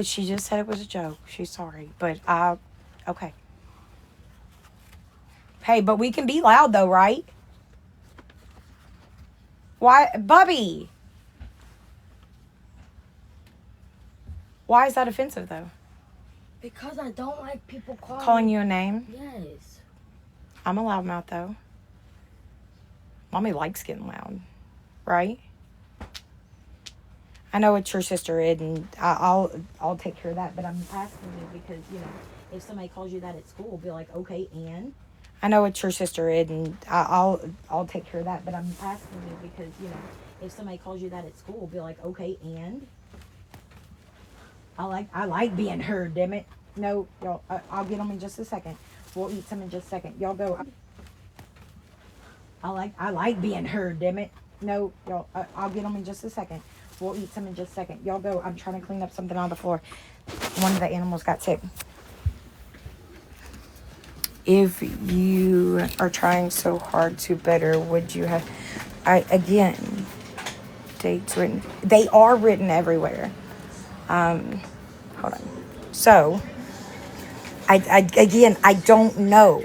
she just said it was a joke. She's sorry, but okay. Hey, but we can be loud though, right? Why, Bubby? Why is that offensive though? Because I don't like people Calling you a name? Yes. I'm a loudmouth though. Mommy likes getting loud, right? I know it's your sister, and I'll take care of that. But I'm asking you because, you know, if somebody calls you that at school, be like, okay, and I know it's your sister, and I'll take care of that. But I'm asking you because, you know, if somebody calls you that at school, be like, okay, and I like being heard. Damn it! No, y'all, I'll get them in just a second. We'll eat some in just a second. Y'all go. I like being heard. Damn it! No, y'all, I'll get them in just a second. We'll eat some in just a second. Y'all go. I'm trying to clean up something on the floor. One of the animals got sick. If you are trying so hard to better, would you have... Again, dates written. They are written everywhere. Hold on. So, again, I don't know.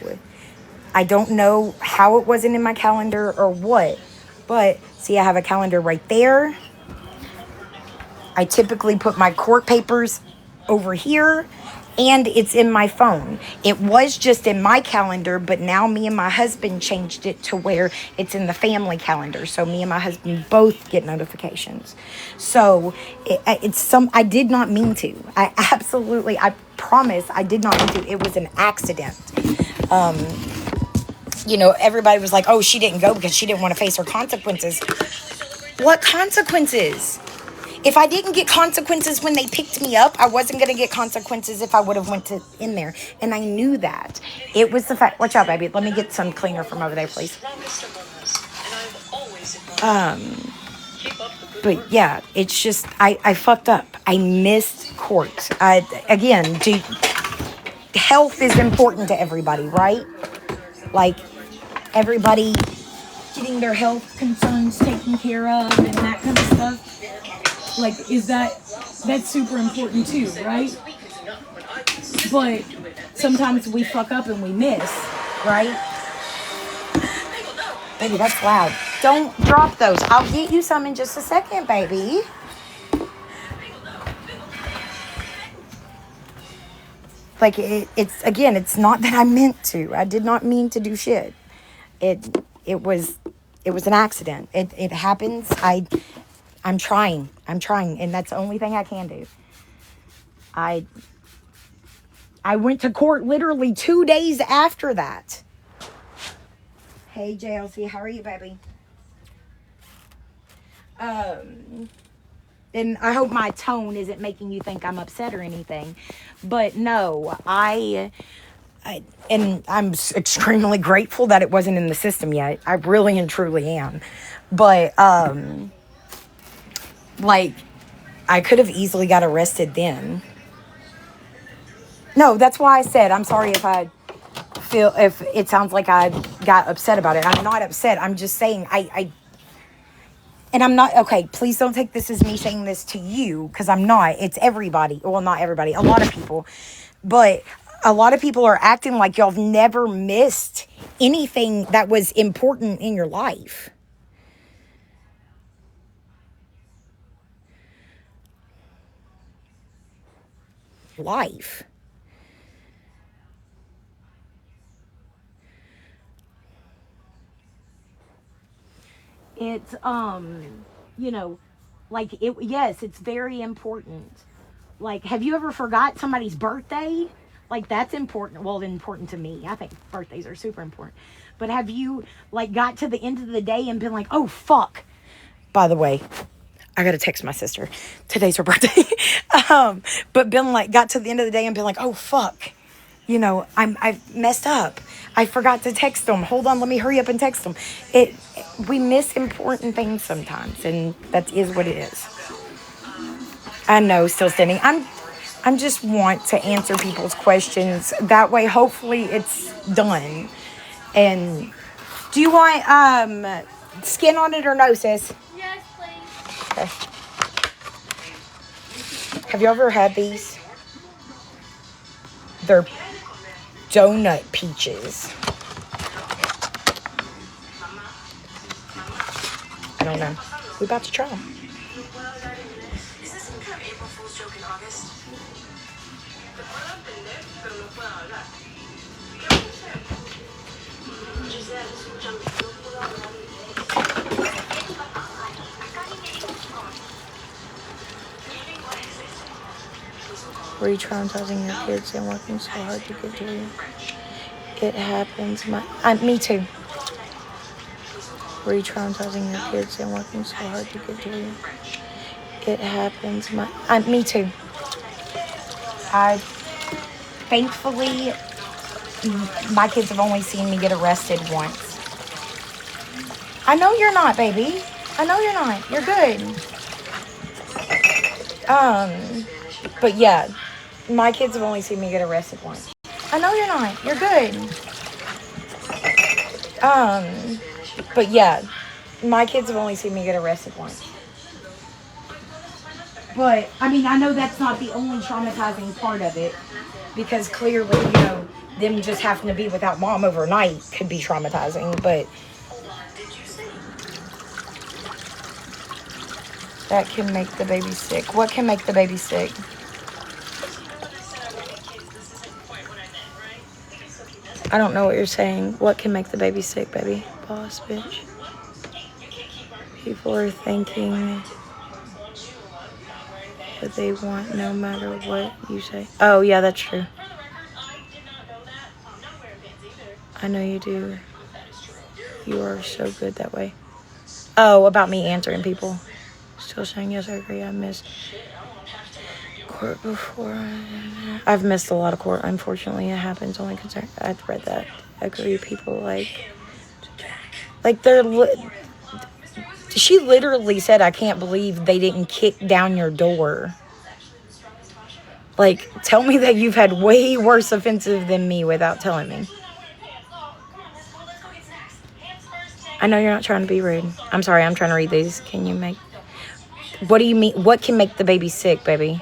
I don't know how it wasn't in my calendar or what. But, see, I have a calendar right there. I typically put my court papers over here, and it's in my phone. It was just in my calendar, but now me and my husband changed it to where it's in the family calendar. So me and my husband both get notifications. So I did not mean to. I promise I did not mean to. It was an accident. You know, everybody was like, oh, she didn't go because she didn't want to face her consequences. What consequences? If I didn't get consequences when they picked me up, I wasn't going to get consequences if I would have went in there. And I knew that. It was the fact... Watch out, baby. Let me get some cleaner from over there, please. But yeah, it's just... I fucked up. I missed court. Again, health is important to everybody, right? Like, everybody getting their health concerns taken care of and that kind of stuff. Like, that's super important too, right? But sometimes we fuck up and we miss, right? Baby, that's loud. Don't drop those. I'll get you some in just a second, baby. Like, it's not that I meant to. I did not mean to do shit. It was an accident. It happens. I'm trying, and that's the only thing I can do. I went to court literally 2 days after that. Hey, JLC, how are you, baby? And I hope my tone isn't making you think I'm upset or anything. But no, and I'm extremely grateful that it wasn't in the system yet. I really and truly am. But, like, I could have easily got arrested then. No, that's why I said, I'm sorry if it sounds like I got upset about it. I'm not upset. I'm just saying, and I'm not, okay, please don't take this as me saying this to you, because I'm not. It's everybody. Well, not everybody. A lot of people. But a lot of people are acting like y'all have never missed anything that was important in your life. It's, you know, like, yes, it's very important. Like, have you ever forgot somebody's birthday? Like, that's important. Well, important to me. I think birthdays are super important. But have you, like, got to the end of the day and been like, oh, fuck. By the way, I got to text my sister. Today's her birthday. But been like, got to the end of the day and been like, oh, fuck. You know, I messed up. I forgot to text them. Hold on, let me hurry up and text them. We miss important things sometimes, and that is what it is. I know, still standing. I'm just want to answer people's questions. That way, hopefully, it's done. And do you want skin on it or no, sis? Yes, please. Okay. Have you ever had these? They're donut peaches. I don't know. We about to try them. Is this some kind of April Fool's joke in August? Te puedo entender, pero no puedo hablar. ¿Qué puede ser? Giselle, escúchame, no puedo hablar inglés. Re-traumatizing your kids and working so hard to get to you. It happens. Me too. Re-traumatizing your kids and working so hard to get to you. It happens. Me too. Thankfully, my kids have only seen me get arrested once. I know you're not, baby. I know you're not. You're good. But yeah, my kids have only seen me get arrested once. I know you're not. You're good. But yeah, my kids have only seen me get arrested once. But, I mean, I know that's not the only traumatizing part of it. Because clearly, you know, them just having to be without mom overnight could be traumatizing. But that can make the baby sick. What can make the baby sick? I don't know what you're saying. What can make the baby sick, baby? Boss, bitch. People are thinking what they want no matter what you say. Oh, yeah, that's true. I know you do. You are so good that way. Oh, about me answering people. Still saying yes, I agree. I missed court before. I've missed a lot of court. Unfortunately, it happens only because I've read that. I agree. People like they're. She literally said, "I can't believe they didn't kick down your door." Like, tell me that you've had way worse offensive than me without telling me. I know you're not trying to be rude. I'm sorry, I'm trying to read these. Can you make... What do you mean? What can make the baby sick, baby?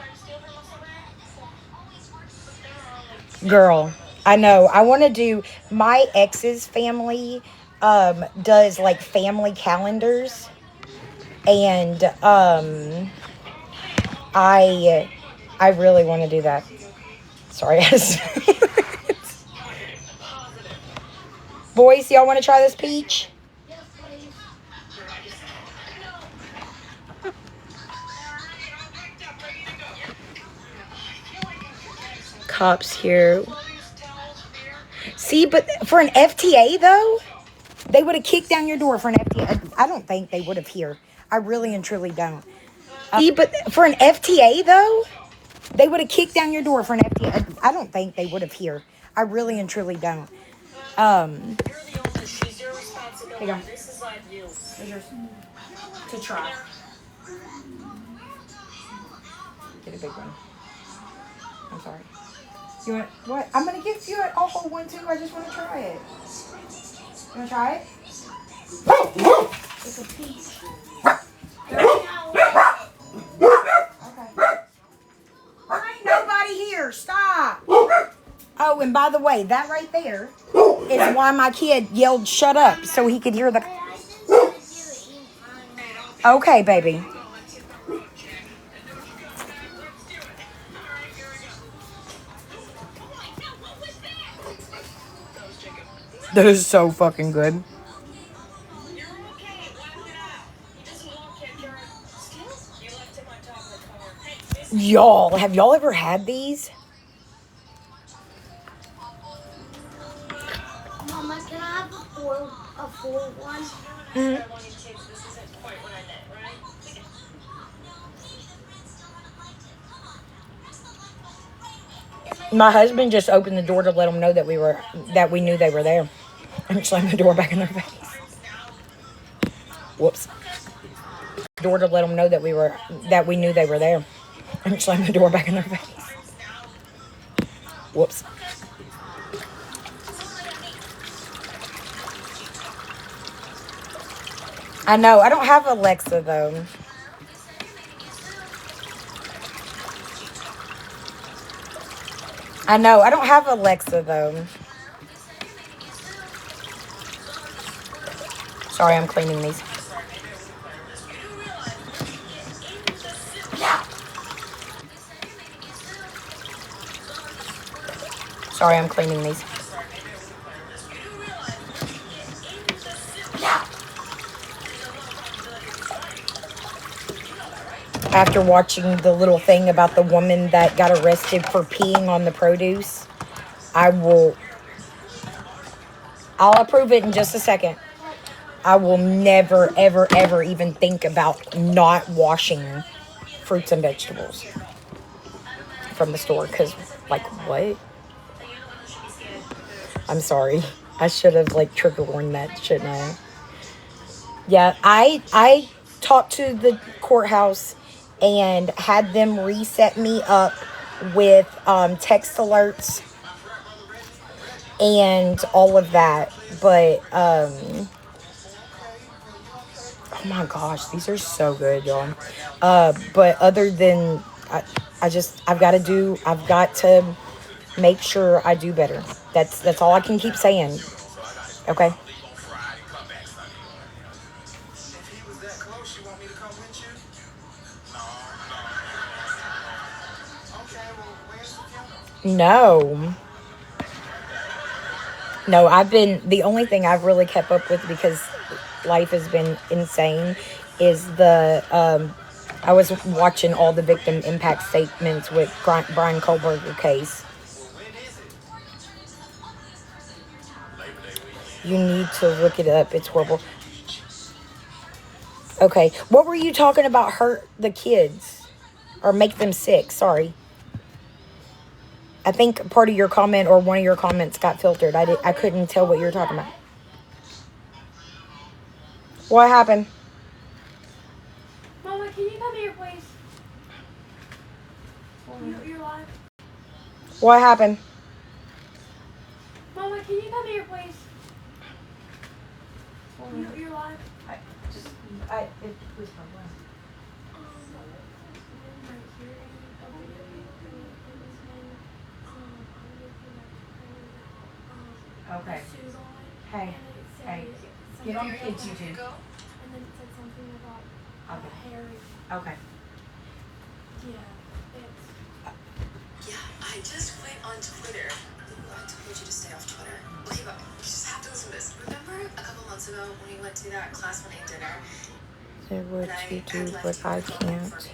Girl, I know. I want to do... My ex's family does, like, family calendars. And I really want to do that. Sorry, Boys, y'all want to try this peach? Cops here. See, but for an FTA, though, they would have kicked down your door for an FTA. I don't think they would have here. I really and truly don't. See, but for an FTA, though, they would have kicked down your door for an FTA. I don't think they would have here. I really and truly don't. Here you go. This is ideal. Yours. To try. Get a big one. I'm sorry. You want what? I'm gonna give you a whole one too. I just want to try it. You want to try it? It's a peach. Okay. Ain't nobody here. Stop. Oh, and by the way, that right there is why my kid yelled "shut up" so he could hear the. Okay, baby. That is so fucking good. Y'all, have y'all ever had these? Mama, can I have a full one? Mm-hmm. My husband just opened the door to let them know that we knew they were there, and slammed the door back in their face. Whoops. Door to let them know that we knew they were there, and slammed the door back in their face. Whoops. I know. I don't have Alexa, though. I know. I don't have Alexa, though. Sorry, I'm cleaning these. Sorry, I'm cleaning these. After watching the little thing about the woman that got arrested for peeing on the produce, I'll approve it in just a second. I will never, ever, ever even think about not washing fruits and vegetables from the store. Because, like, what? I'm sorry. I should have, like, trigger warned that, shouldn't I? Yeah, I talked to the courthouse and had them reset me up with text alerts and all of that. But, oh my gosh, these are so good, y'all. But other than, I've got to make sure I do better. That's all I can keep saying. Okay? No. No, the only thing I've really kept up with, because life has been insane, is I was watching all the victim impact statements with Brian Kohlberger case. You need to look it up. It's horrible. Okay. What were you talking about? Hurt the kids or make them sick? Sorry. I think part of your comment or one of your comments got filtered. I couldn't tell what you were talking about. What happened? Mama, can you come here, please? You're live. What happened? Mama, can you come here, please? You're live. It was my one. Okay. Hey, get on kids YouTube. And then it said something about Harry. Okay. Yeah, it's... Yeah, I just went on Twitter. I told you to stay off Twitter. Okay, but you just have to listen to this. Remember a couple months ago when we went to that class 1A dinner? Say what you do, but I can't.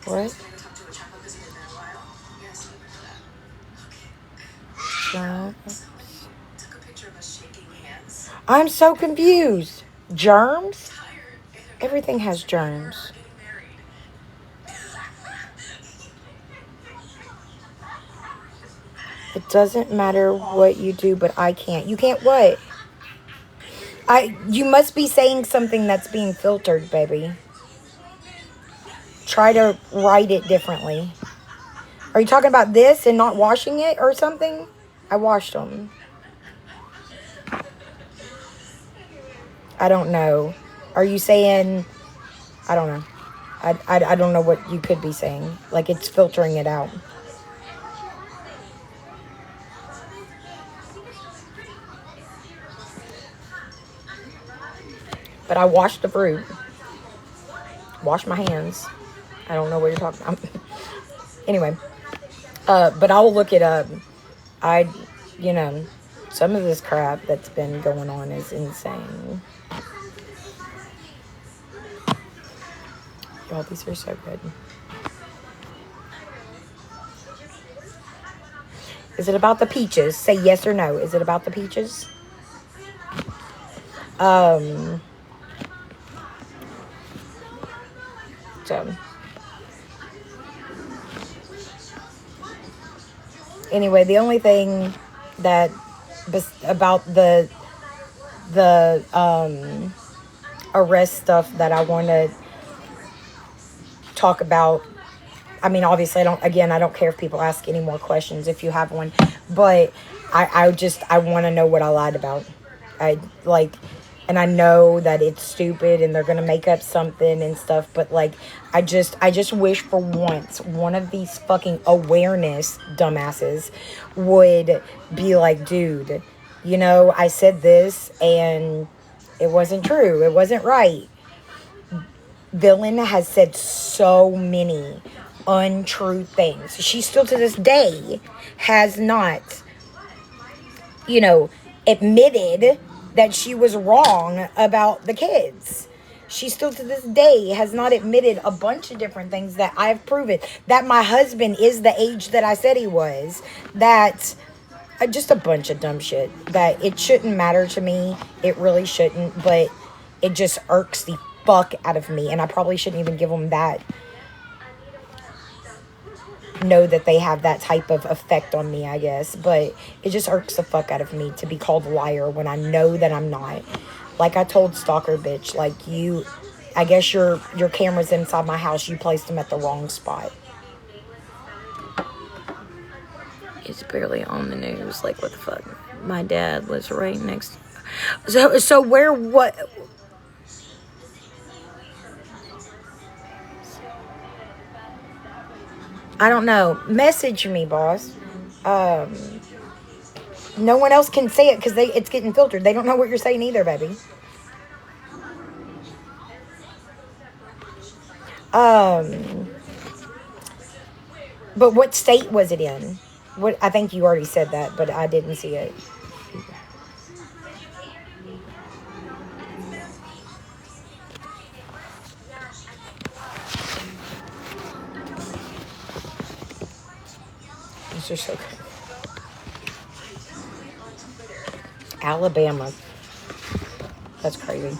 What? I was gonna go talk to a chapel because we had been a while. Yes, you remember that. Okay. Germs. Took a picture of us shaking hands. I'm so confused. Germs? Tired. Everything has germs. Getting married. It doesn't matter what you do, but I can't. You can't what? You must be saying something that's being filtered, baby. Try to write it differently. Are you talking about this and not washing it or something? I washed them. I don't know. Are you saying... I don't know. I don't know what you could be saying. Like, it's filtering it out. But I washed the fruit. Wash my hands. I don't know what you're talking about. Anyway. But I'll look it up. Some of this crap that's been going on is insane. Y'all, these are so good. Is it about the peaches? Say yes or no. Is it about the peaches? So anyway, the only thing that about the arrest stuff that I want to talk about, I mean, obviously I don't care if people ask any more questions if you have one, but I want to know what I lied about. And I know that it's stupid and they're gonna make up something and stuff, but like I just wish for once one of these fucking awareness dumbasses would be like, dude, you know, I said this and it wasn't true. It wasn't right. Villain has said so many untrue things. She still to this day has not, you know, admitted that she was wrong about the kids. She still to this day has not admitted a bunch of different things that I've proven. That my husband is the age that I said he was. That just a bunch of dumb shit. That it shouldn't matter to me. It really shouldn't. But it just irks the fuck out of me. And I probably shouldn't even give them that. Know that they have that type of effect on me, I guess, but it just irks the fuck out of me to be called a liar when I know that I'm not. Like I told Stalker bitch, like you, I guess your camera's inside my house, you placed them at the wrong spot. It's barely on the news. Like what the fuck? My dad lives right next. So where what? I don't know. Message me, boss. No one else can say it because it's getting filtered. They don't know what you're saying either, baby. But what state was it in? What I think you already said that, but I didn't see it. It's just so good. Alabama. That's crazy.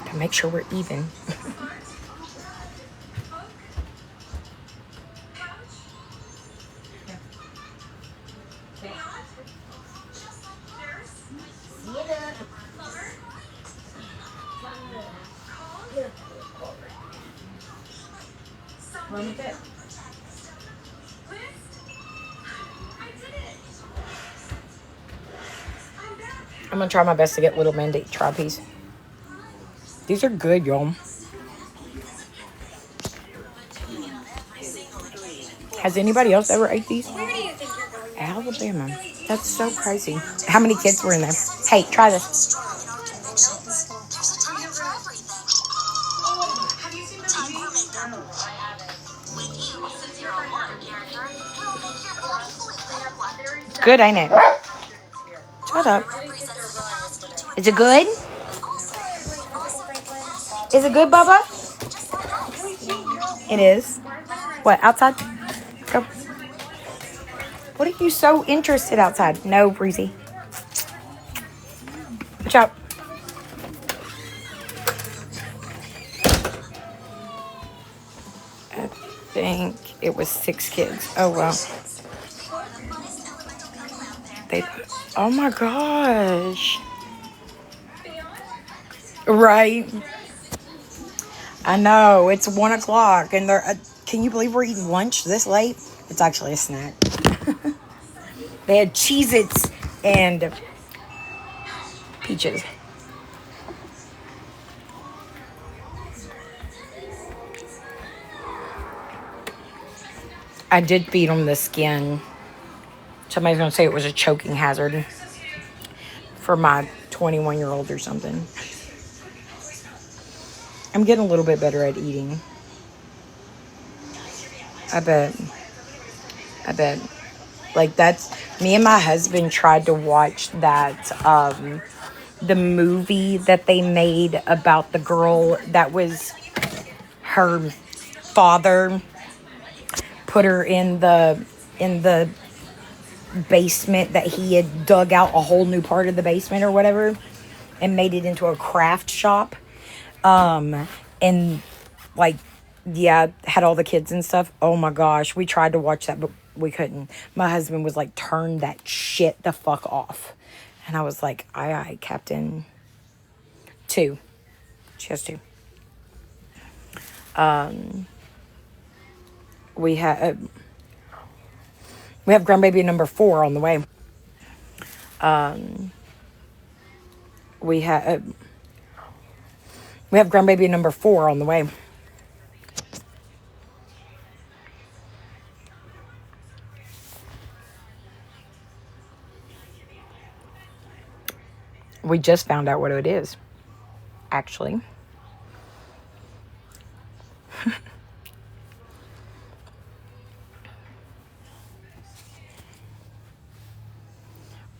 To make sure we're even. I'm gonna try my best to get Little Man to try a piece. These are good, y'all. Has anybody else ever ate these? Alabama. That's so crazy. How many kids were in there? Hey, try this. It's good, ain't it? Shut up. Is it good? Is it good, Bubba? It is. What, outside? Go. What are you so interested outside? No, Breezy. Watch out. I think it was 6 kids. Oh, wow. Oh my gosh. Right. I know. It's 1 o'clock and they're, can you believe we're eating lunch this late? It's actually a snack. They had Cheez-Its and peaches. I did feed them the skin. Somebody's going to say it was a choking hazard for my 21-year-old or something. I'm getting a little bit better at eating. I bet. Like that's, me and my husband tried to watch that, the movie that they made about the girl that was her father put her in the basement that he had dug out a whole new part of the basement or whatever and made it into a craft shop. And like, yeah, had all the kids and stuff. Oh my gosh, we tried to watch that, but we couldn't. My husband was like, turn that shit the fuck off. And I was like, aye, aye, Captain. 2. She has 2. We had, We have grandbaby number 4 on the way. We have grandbaby number 4 on the way. We just found out what it is, actually.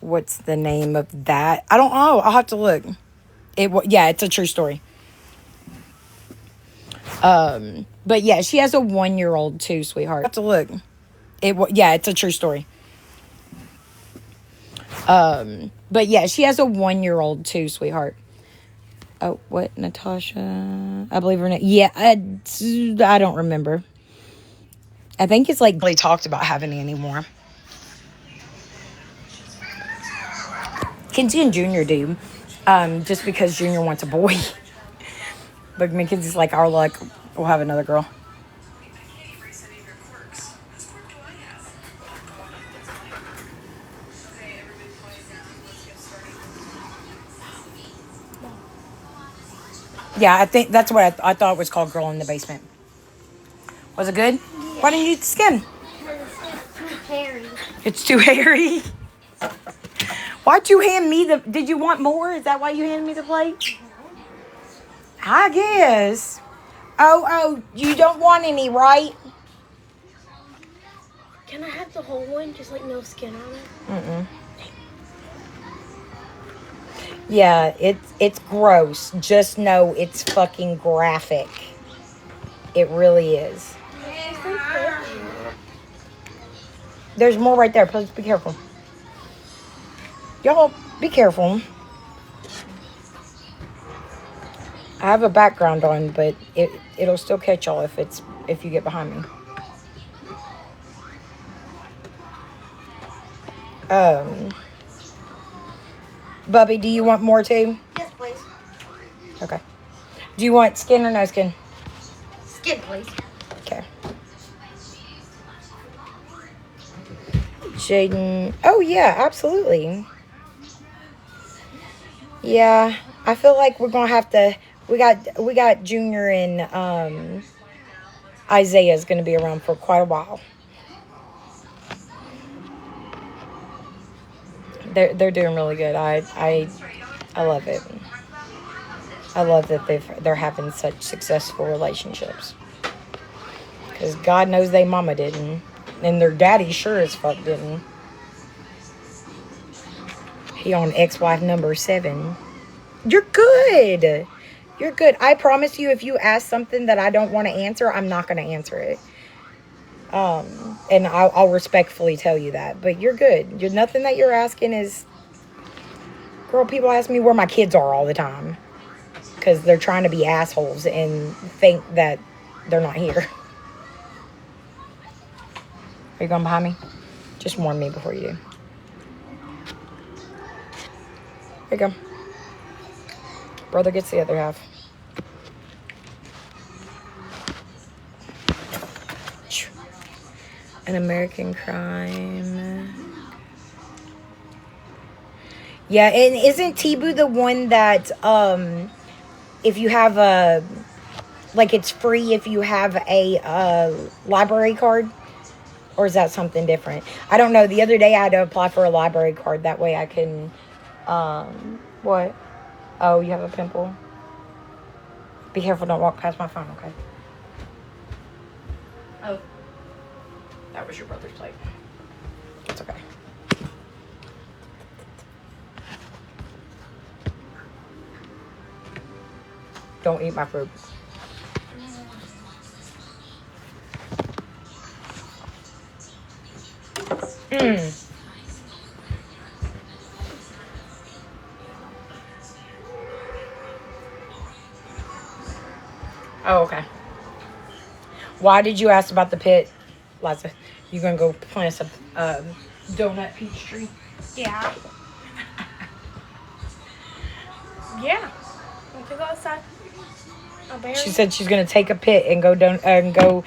What's the name of that? I don't know. I'll have to look. Yeah, it's a true story. But yeah, she has a 1-year-old too, sweetheart. I'll have to look. Yeah, it's a true story. But yeah, she has a 1-year-old too, sweetheart. Oh, what? Natasha? I believe her name. Yeah, I don't remember. I think it's like really talked about having it anymore. Kinsey and Junior do. Just because Junior wants a boy. But Mackenzie's like, our luck, we'll have another girl. Yeah, I think that's what I thought it was called, Girl in the Basement. Was it good? Yeah. Why didn't you eat the skin? It's too hairy. It's too hairy? Why'd you hand me the... Did you want more? Is that why you handed me the plate? I guess. Oh, you don't want any, right? Can I have the whole one, just like no skin on it? Mm-mm. Yeah, it's gross. Just know it's fucking graphic. It really is. There's more right there. Please be careful. Y'all, be careful. I have a background on, but it'll still catch y'all if you get behind me. Bubby, do you want more too? Yes, please. Okay. Do you want skin or no skin? Skin, please. Okay. Jaden. Oh yeah, absolutely. Yeah, I feel like we're gonna have to. We got Junior and Isaiah's gonna be around for quite a while. They're doing really good. I love it. I love that they're having such successful relationships. Because God knows they mama didn't. And their daddy sure as fuck didn't. He on ex-wife number 7. You're good. You're good. I promise you, if you ask something that I don't want to answer, I'm not going to answer it. And I'll respectfully tell you that. But you're good. Nothing that you're asking is... Girl, people ask me where my kids are all the time. Because they're trying to be assholes and think that they're not here. Are you going behind me? Just warn me before you do. Here you go. Brother gets the other half. An American Crime. Yeah, and isn't Tibu the one that, if you have a, like it's free if you have a library card? Or is that something different? I don't know. The other day I had to apply for a library card. That way I can, what? Oh, you have a pimple? Be careful, don't walk past my phone, okay? Oh. That was your brother's plate. It's okay. Don't eat my fruit. Oh, okay. Why did you ask about the pit, Liza? You gonna go plant us a donut peach tree? Yeah. Yeah. Want to go outside? She said she's gonna take a pit and go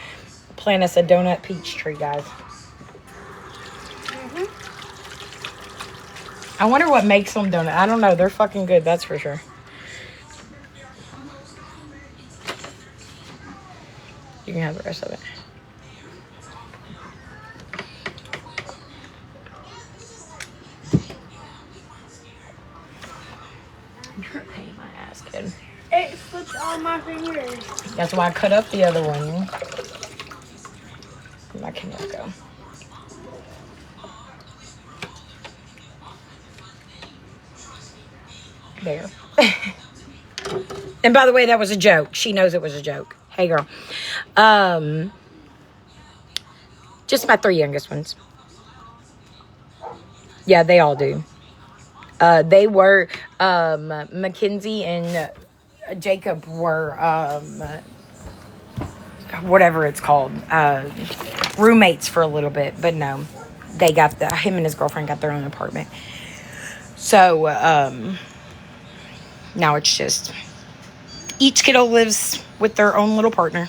plant us a donut peach tree, guys. I wonder what makes them donut. I don't know. They're fucking good. That's for sure. You can have the rest of it. You're a pain in my ass, kid. It slipped on my fingers. That's why I cut up the other one. Where'd my camera go? There. And by the way, that was a joke. She knows it was a joke. Hey, girl. Just my 3 youngest ones. Yeah, they all do. They were, Mackenzie and Jacob were, whatever it's called, roommates for a little bit. But no, they got him and his girlfriend got their own apartment. So, now it's just, each kiddo lives with their own little partner.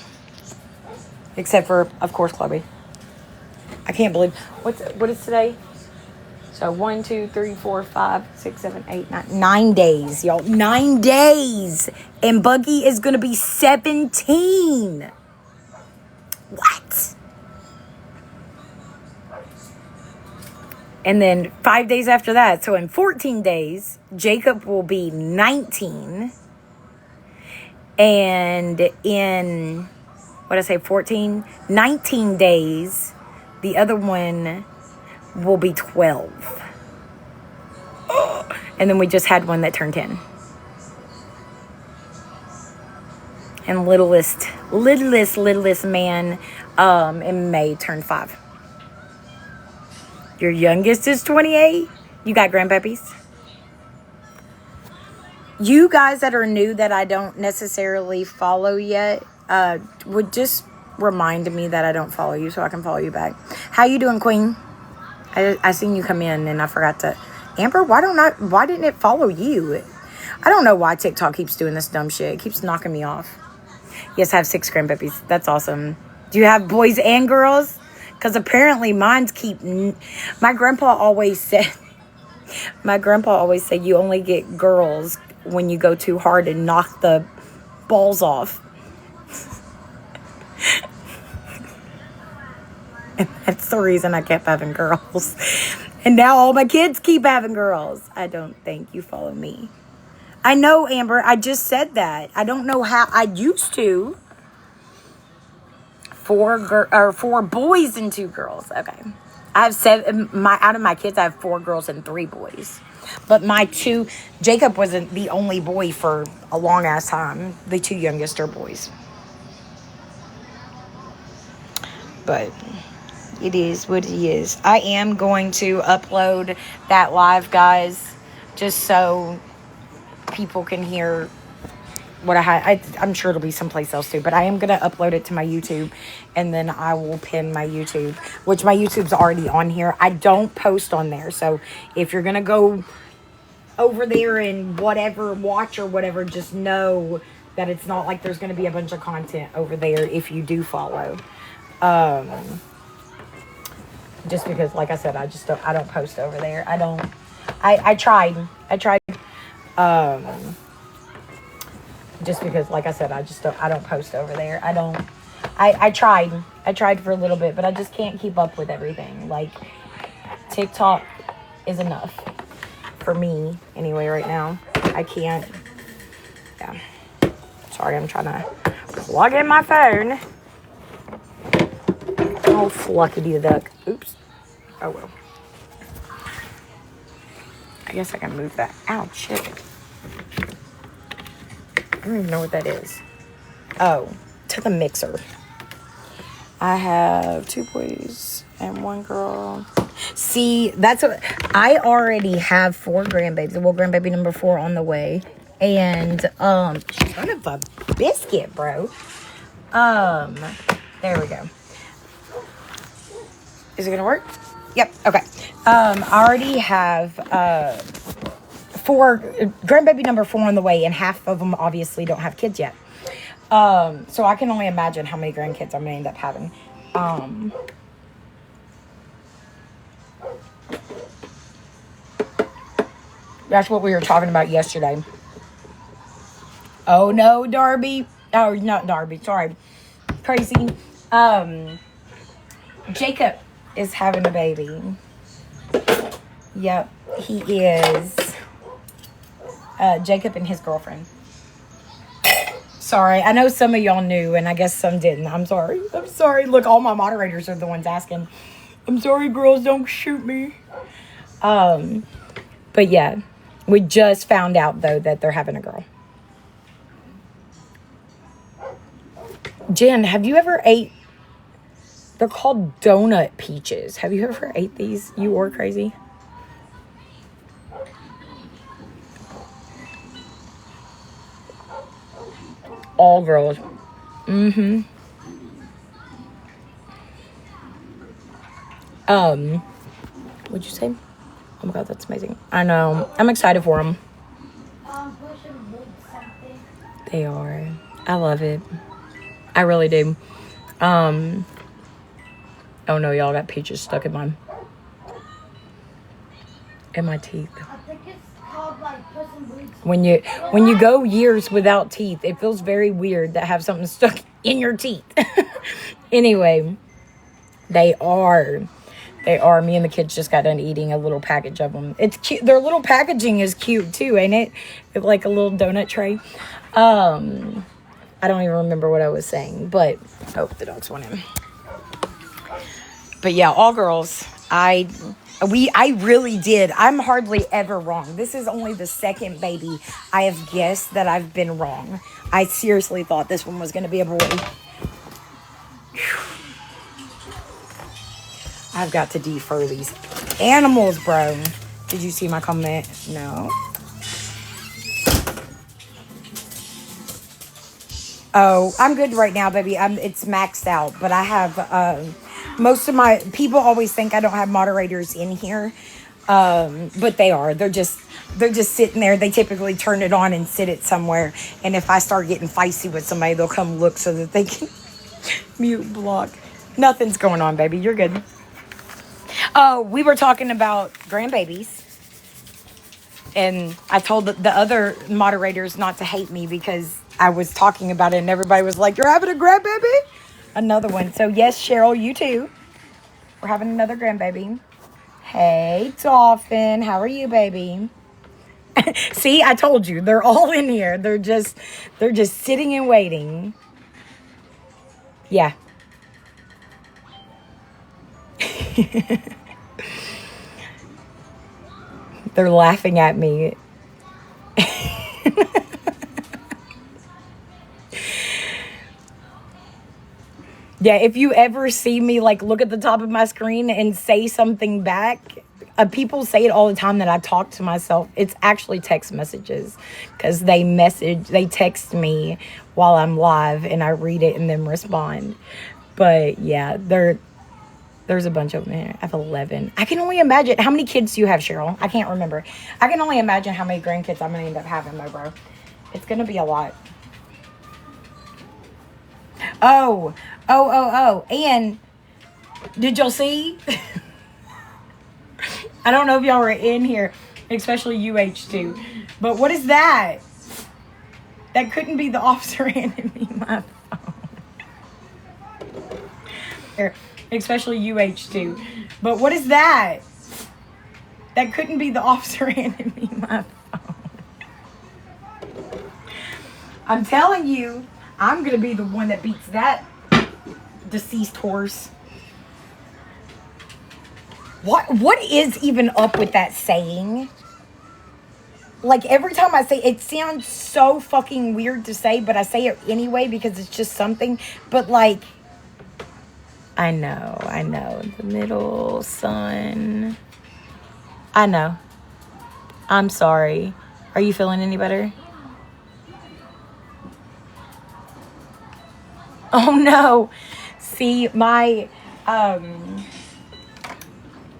Except for, of course, Chloe. I can't believe, what is today? So 1, 2, 3, 4, 5, 6, 7, 8, 9. 9 days, y'all. 9 days. And Buggy is going to be 17. What? And then 5 days after that, so in 14 days, Jacob will be 19. And in, what did I say, 14? 19 days, the other one will be 12. And then we just had one that turned 10. And littlest man in May turned 5. Your youngest is 28. You got grandpuppies? You guys that are new that I don't necessarily follow yet, would just remind me that I don't follow you so I can follow you back. How you doing, Queen? I seen you come in and I forgot to. Amber, why didn't it follow you? I don't know why TikTok keeps doing this dumb shit. It keeps knocking me off. Yes, I have 6 grandpuppies. That's awesome. Do you have boys and girls? Because apparently mine's my grandpa always said you only get girls when you go too hard and knock the balls off. And that's the reason I kept having girls. And now all my kids keep having girls. I don't think you follow me. I know, Amber. I just said that. I don't know how. I used to. 4 boys and 2 girls. Okay. I have 7. Out of my kids, I have 4 girls and 3 boys. But my 2, Jacob wasn't the only boy for a long ass time. The 2 youngest are boys. But it is what it is. I am going to upload that live, guys, just so people can hear what I had. I'm sure it'll be someplace else too, but I am going to upload it to my YouTube, and then I will pin my YouTube, which my YouTube's already on here. I don't post on there, so if you're going to go over there and whatever, watch or whatever, just know that it's not like there's going to be a bunch of content over there if you do follow. Just because, like I said, I don't post over there. I tried, just because, like I said, I don't post over there. I tried for a little bit, but I just can't keep up with everything. Like, TikTok is enough for me anyway right now. I can't, yeah. Sorry, I'm trying to plug in my phone. Oh, fluckity the duck. Oops. Oh, well. I guess I can move that. Ow, shit. I don't even know what that is. Oh, to the mixer. I have 2 boys and 1 girl. See, that's what I already have 4 grandbabies. Well, grandbaby number 4 on the way. And son of a biscuit, bro. There we go. Is it gonna work? Yep. Okay. I already have 4 grandbaby number 4 on the way, and half of them obviously don't have kids yet. So I can only imagine how many grandkids I'm gonna end up having. That's what we were talking about yesterday. Oh no, Darby. Oh, not Darby. Sorry. Crazy. Jacob is having a baby. Yep, he is. Jacob and his girlfriend. Sorry, I know some of y'all knew, and I guess some didn't. I'm sorry. I'm sorry. Look, all my moderators are the ones asking. I'm sorry, girls. Don't shoot me. But yeah, we just found out though that they're having a girl. Jen, have you ever ate? They're called donut peaches. Have you ever ate these? You or Crazy? All girls. Mm-hmm. What'd you say? Oh my god, that's amazing. I know. I'm excited for them. They are. I love it. I really do. Oh no, y'all got peaches stuck in my teeth. I think it's called like Puss in Boots. When you go years without teeth, it feels very weird to have something stuck in your teeth. Anyway, they are. Me and the kids just got done eating a little package of them. It's cute. Their little packaging is cute too, ain't it? It's like a little donut tray. I don't even remember what I was saying, but oh, the dogs went in. But yeah, all girls. I really did. I'm hardly ever wrong. This is only the second baby I have guessed that I've been wrong. I seriously thought this one was going to be a boy. Whew. I've got to defer these animals, bro. Did you see my comment? No. Oh, I'm good right now, baby. It's maxed out, but I have most of my people always think I don't have moderators in here, but they are. They're just sitting there. They typically turn it on and sit it somewhere. And if I start getting feisty with somebody, they'll come look so that they can mute block. Nothing's going on, baby. You're good. Oh, we were talking about grandbabies. And I told the other moderators not to hate me because I was talking about it and everybody was like, you're having a grandbaby? Another one. So yes, Cheryl, you too. We're having another grandbaby. Hey, Dolphin. How are you, baby? See, I told you. They're all in here. They're just sitting and waiting. Yeah. They're laughing at me. Yeah, if you ever see me like look at the top of my screen and say something back, people say it all the time that I talk to myself. It's actually text messages because they text me while I'm live and I read it and then respond. But yeah, there's a bunch of them here. I have 11. I can only imagine. How many kids do you have, Cheryl? I can't remember. I can only imagine how many grandkids I'm going to end up having, though, bro. It's going to be a lot. Oh. And did y'all see? I don't know if y'all were in here, especially UH2. But what is that? That couldn't be the officer handing me my phone. Here. Especially UH2. But what is that? That couldn't be the officer handing me my phone. I'm telling you, I'm going to be the one that beats that deceased horse. What is even up with that saying? Like, every time I say it sounds so fucking weird to say, but I say it anyway because it's just something. But, like, I know. The middle son. I know. I'm sorry. Are you feeling any better? Oh, no. See, my,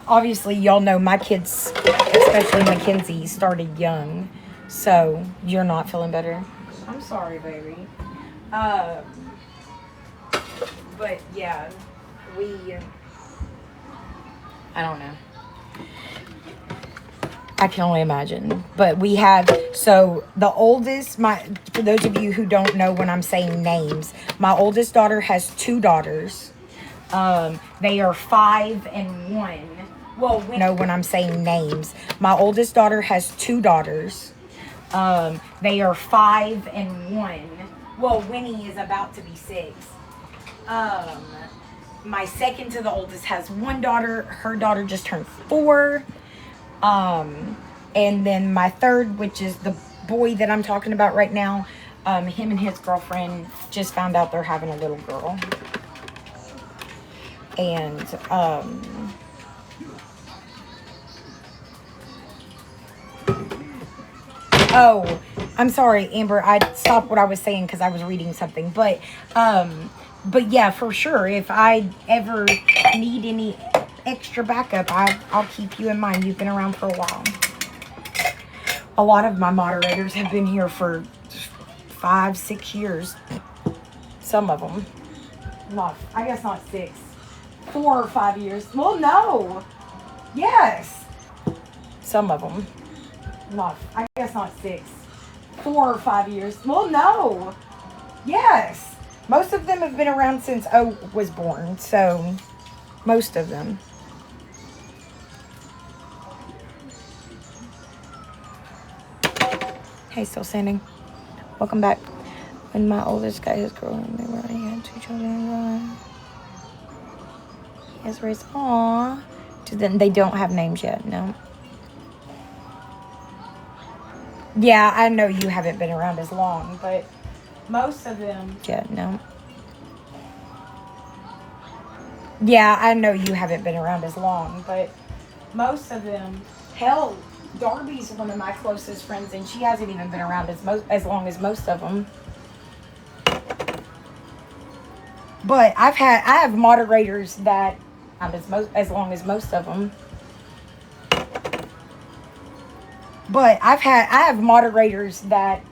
obviously, y'all know my kids, especially Mackenzie, started young. So, you're not feeling better? I'm sorry, baby. But, yeah. I don't know. I can only imagine. But we have, so the oldest, for those of you who don't know when I'm saying names, my oldest daughter has 2 daughters. They are 5 and 1. Well, when I'm saying names, my oldest daughter has 2 daughters. They are 5 and 1. Well, Winnie is about to be 6. My second to the oldest has 1 daughter. Her daughter just turned 4. And then my third, which is the boy that I'm talking about right now, him and his girlfriend just found out they're having a little girl. And, oh, I'm sorry, Amber. I stopped what I was saying because I was reading something. But yeah, for sure, if I ever need any extra backup, I'll keep you in mind. You've been around for a while. A lot of my moderators have been here for 5-6 years. Some of them. I guess not 6. 4 or 5 years. Well, no. Yes. Some of them. I guess not 6. 4 or 5 years. Well, no. Yes. Most of them have been around since O was born. So, most of them. Hey, still standing. Welcome back. When my oldest got his girl, they already had 2 children. He has raised. Aww. They don't have names yet. No. Yeah, I know you haven't been around as long, but most of them. Yeah, no. Yeah, I know you haven't been around as long, but most of them. Hell, Darby's one of my closest friends, and she hasn't even been around as long as most of them. But I have moderators that as long as most of them. But I have moderators that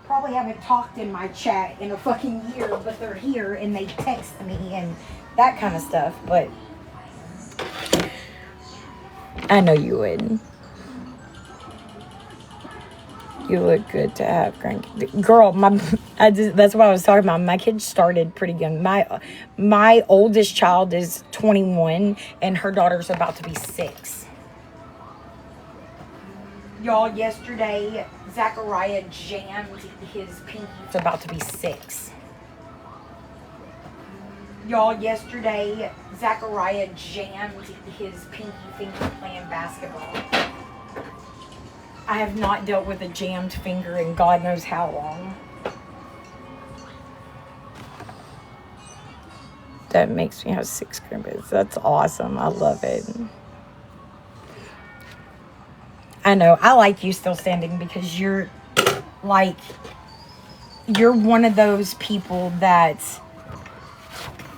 probably haven't talked in my chat in a fucking year, but they're here and they text me and that kind of stuff. But I know you wouldn't. You look good to have grandkids. Girl, that's what I was talking about. My kids started pretty young. My oldest child is 21 and her daughter's about to be 6. Y'all, yesterday, Zachariah jammed his pinky. It's about to be 6. Y'all, yesterday, Zachariah jammed his pinky finger playing basketball. I have not dealt with a jammed finger in God knows how long. That makes me have 6 grandkids. That's awesome. I love it. I know. I like you still standing because you're one of those people that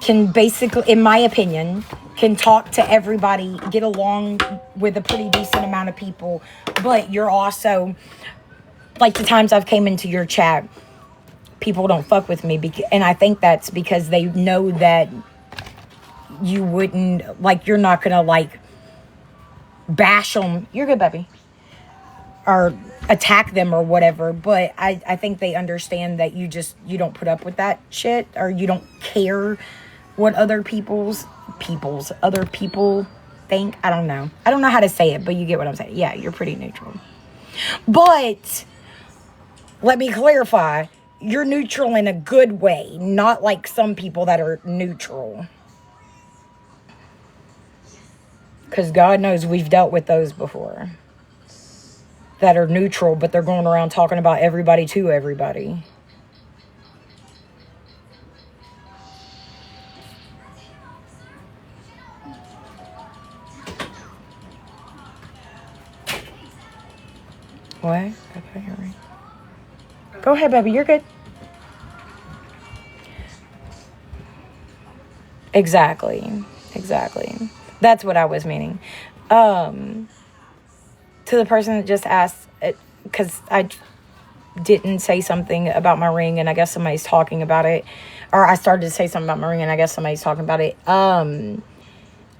can basically, in my opinion, can talk to everybody, get along with a pretty decent amount of people, but you're also, like the times I've came into your chat, people don't fuck with me, and I think that's because they know that you wouldn't, you're not gonna, bash them. You're good, baby. Or attack them or whatever, but I think they understand that you don't put up with that shit, or you don't care what other people think. I don't know how to say it, but you get what I'm saying. Yeah, you're pretty neutral. But let me clarify, you're neutral in a good way, not like some people that are neutral. Because God knows we've dealt with those before. That are neutral, but they're going around talking about everybody to everybody. What? Okay, you're right. Go ahead, baby. You're good. Exactly. That's what I was meaning. To the person that just asked, because I didn't say something about my ring, and I guess somebody's talking about it. Or I started to say something about my ring, and I guess somebody's talking about it.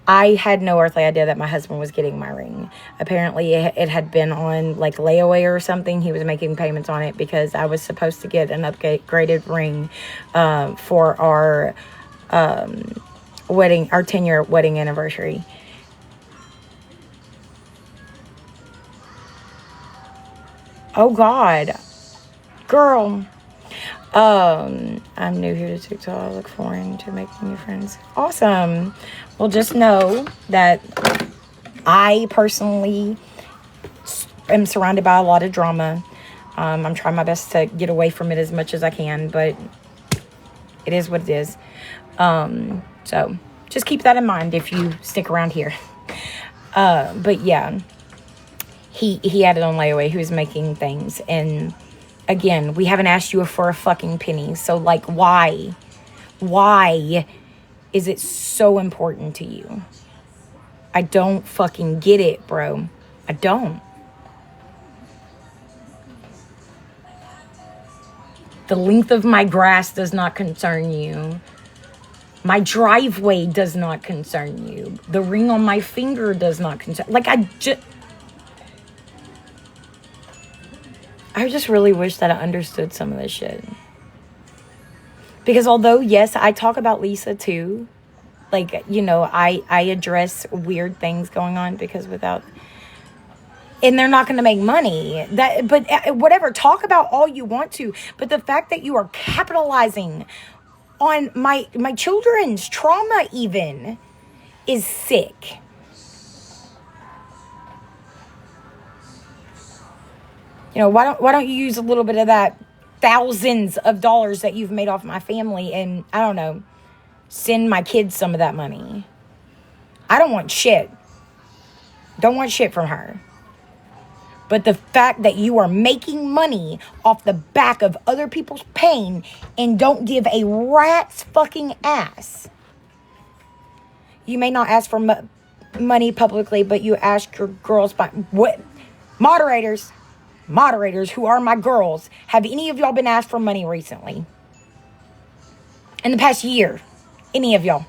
I had no earthly idea that my husband was getting my ring. Apparently, it had been on like layaway or something. He was making payments on it because I was supposed to get an upgraded ring for our wedding, our 10-year wedding anniversary. Oh God, girl. I'm new here to TikTok. I look forward to making new friends. Awesome. Well, just know that I personally am surrounded by a lot of drama. I'm trying my best to get away from it as much as I can, but it is what it is. So just keep that in mind if you stick around here. But yeah, he had it on layaway. He was making things, and again, we haven't asked you for a fucking penny. So like, why is it so important to you? I don't fucking get it, bro. I don't. The length of my grass does not concern you. My driveway does not concern you. The ring on my finger does not concern. Like, I just really wish that I understood some of this shit. Because although, yes, I talk about Lisa too. Like, you know, I address weird things going on because without... And they're not going to make money. But whatever, talk about all you want to. But the fact that you are capitalizing on my children's trauma even is sick. You know, why don't you use a little bit of that thousands of dollars that you've made off my family and, I don't know, send my kids some of that money. I don't want shit. Don't want shit from her. But the fact that you are making money off the back of other people's pain and don't give a rat's fucking ass. You may not ask for money publicly, but you ask your girls by what? Moderators who are my girls, have any of y'all been asked for money recently? In the past year? Any of y'all?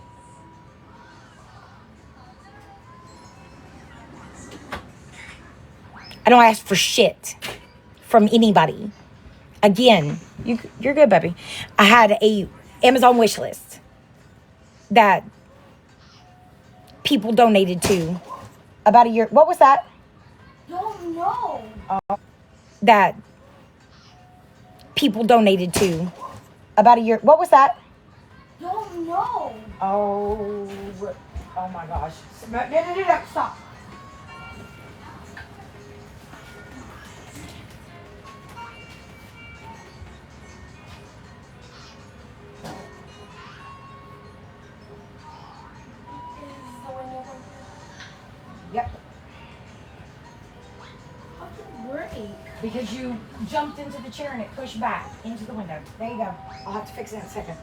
I don't ask for shit from anybody. Again, you're good, baby. I had a Amazon wish list that people donated to about a year. What was that? Don't know. That people donated to about a year. What was that? Don't know. Oh my gosh. No, stop. Yep. How did it break? Because you jumped into the chair and it pushed back into the window. There you go. I'll have to fix it in a second.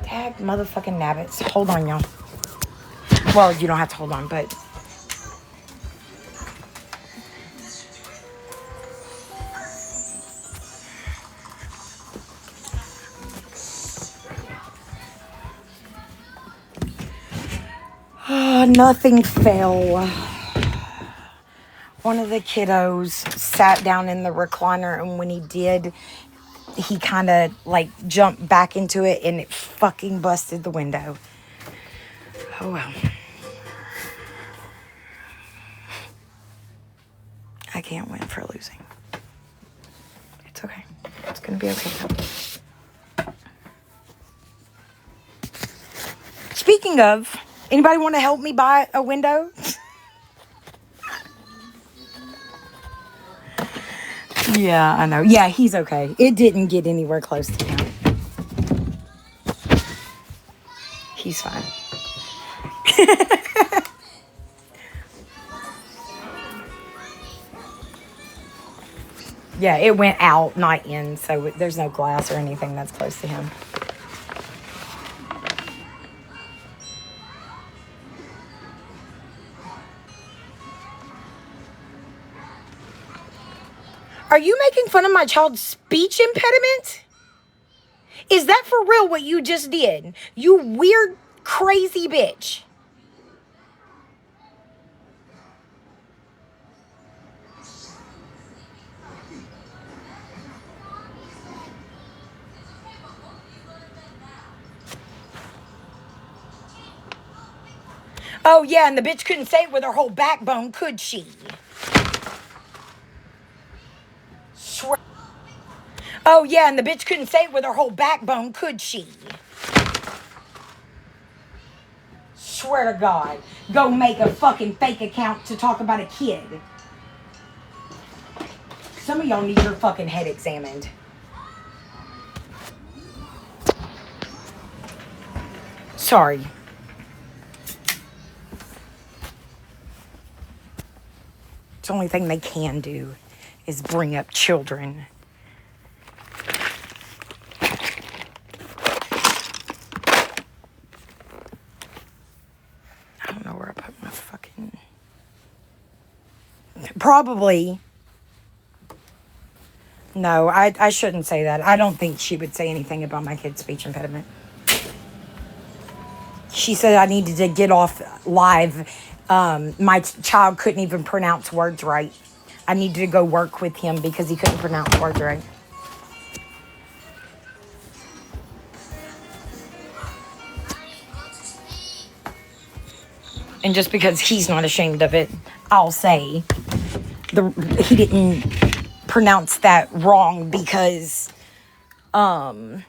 Tag motherfucking nabbits. Hold on, y'all. Well, you don't have to hold on, but... nothing fell. One of the kiddos sat down in the recliner, and when he did, he kind of like jumped back into it and it fucking busted the window. Oh well. I can't win for losing. It's okay. It's gonna be okay though. Speaking of, anybody want to help me buy a window? Yeah, I know. Yeah, he's okay. It didn't get anywhere close to him. He's fine. Yeah, it went out, not in, so there's no glass or anything that's close to him. Are you making fun of my child's speech impediment? Is that for real what you just did? You weird Crazy bitch. Oh, yeah, and the bitch couldn't say it with her whole backbone, could she? Swear. Oh, yeah, and the bitch couldn't say it with her whole backbone, could she? Swear to God. Go make a fucking fake account to talk about a kid. Some of y'all need your fucking head examined. Sorry. It's the only thing they can do is bring up children. I don't know where I put my fucking... Probably. No, I shouldn't say that. I don't think she would say anything about my kid's speech impediment. She said I needed to get off live. My child couldn't even pronounce words right. I needed to go work with him because he couldn't pronounce words right. And just because he's not ashamed of it, I'll say he didn't pronounce that wrong because of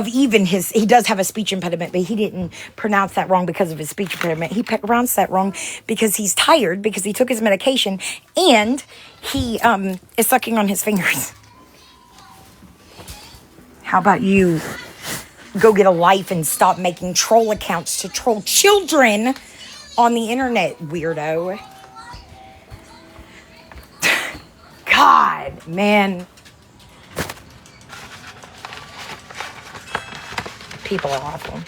even he does have a speech impediment, but he didn't pronounce that wrong because of his speech impediment. He pronounced that wrong because he's tired, because he took his medication, and he is sucking on his fingers. How about you go get a life and stop making troll accounts to troll children on the internet, weirdo? God, man. People are awful.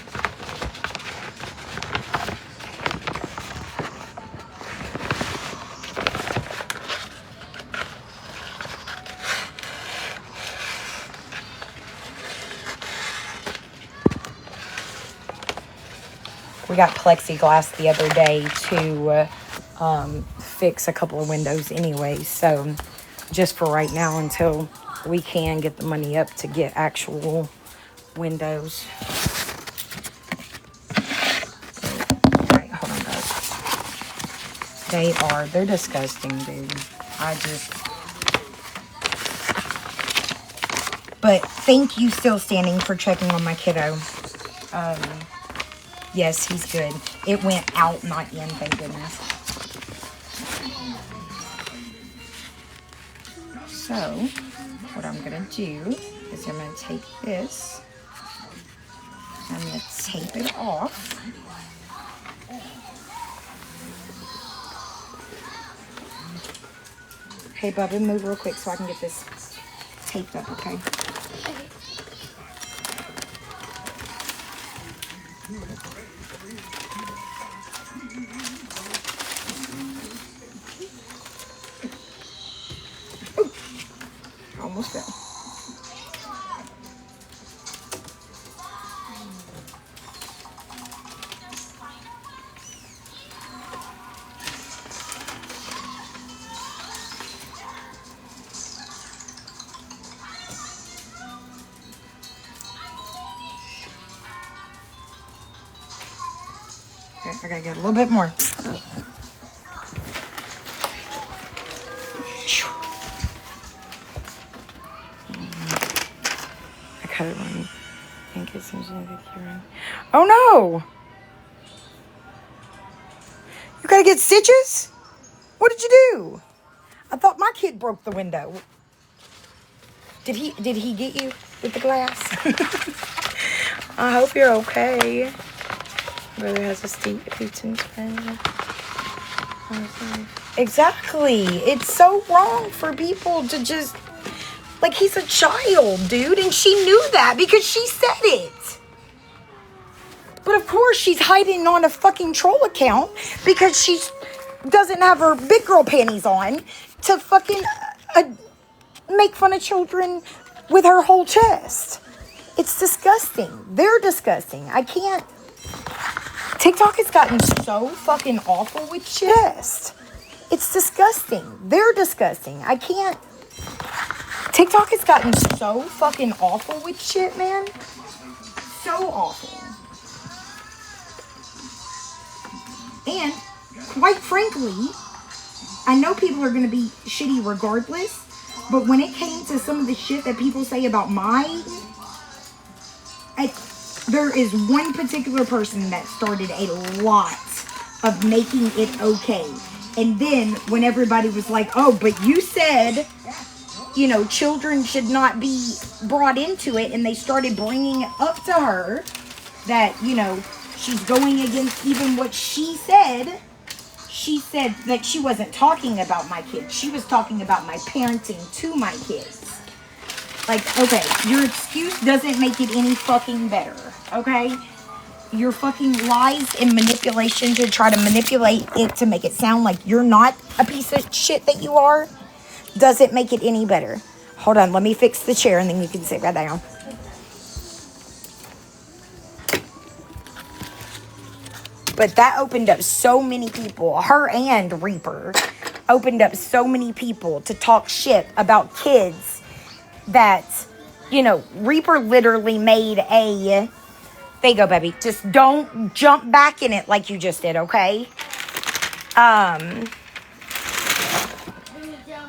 We got plexiglass the other day to fix a couple of windows anyway. So just for right now, until we can get the money up to get actual windows. Alright, hold on, guys. They're disgusting, dude. But thank you, Still Standing, for checking on my kiddo. Yes, he's good. It went out, not in, thank goodness. So, what I'm going to do is I'm going to take this. I'm going to tape it off. Hey, Bubba, move real quick so I can get this taped up, okay? Almost done. Okay, I gotta get a little bit more. I cut it wrong. I think it seems like you're right. Oh no! You gotta get stitches? What did you do? I thought my kid broke the window. Did he get you with the glass? I hope you're okay. Brother has a Putin fan. Exactly. It's so wrong for people to just, like, he's a child, dude, and she knew that because she said it. But of course she's hiding on a fucking troll account because she doesn't have her big girl panties on to fucking make fun of children with her whole chest. It's disgusting. They're disgusting. I can't. TikTok has gotten so fucking awful with shit. It's disgusting. They're disgusting. I can't. TikTok has gotten so fucking awful with shit, man. So awful. And, quite frankly, I know people are going to be shitty regardless, but when it came to some of the shit that people say about my... there is one particular person that started a lot of making it okay. And then when everybody was like, oh, but you said, you know, children should not be brought into it. And they started bringing it up to her that, you know, she's going against even what she said. She said that she wasn't talking about my kids. She was talking about my parenting to my kids. Like, okay, your excuse doesn't make it any fucking better, okay? Your fucking lies and manipulation to try to manipulate it to make it sound like you're not a piece of shit that you are doesn't make it any better. Hold on, let me fix the chair and then you can sit right down. But that opened up so many people, her and Reaper, opened up so many people to talk shit about kids that, you know, Reaper literally made a... There you go, baby. Just don't jump back in it like you just did, okay?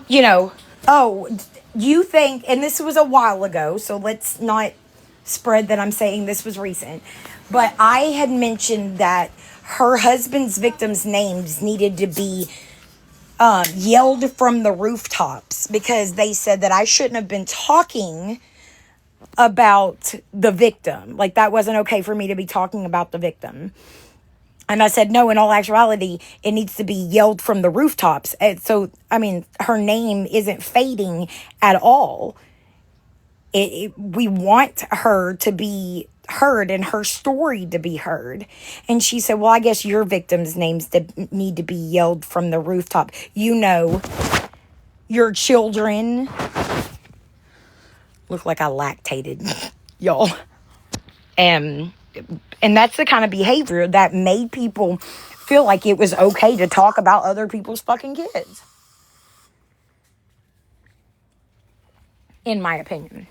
You know, oh, you think, and this was a while ago, so let's not spread that I'm saying this was recent, but I had mentioned that her husband's victims' names needed to be yelled from the rooftops because they said that I shouldn't have been talking about the victim. Like, that wasn't okay for me to be talking about the victim. And I said, no, in all actuality, it needs to be yelled from the rooftops. And so, I mean, her name isn't fading at all. We want her to be heard and her story to be heard. And she said, well, I guess your victims' names need to be yelled from the rooftop. You know, your children... Look like I lactated, y'all. And that's the kind of behavior that made people feel like it was okay to talk about other people's fucking kids. In my opinion.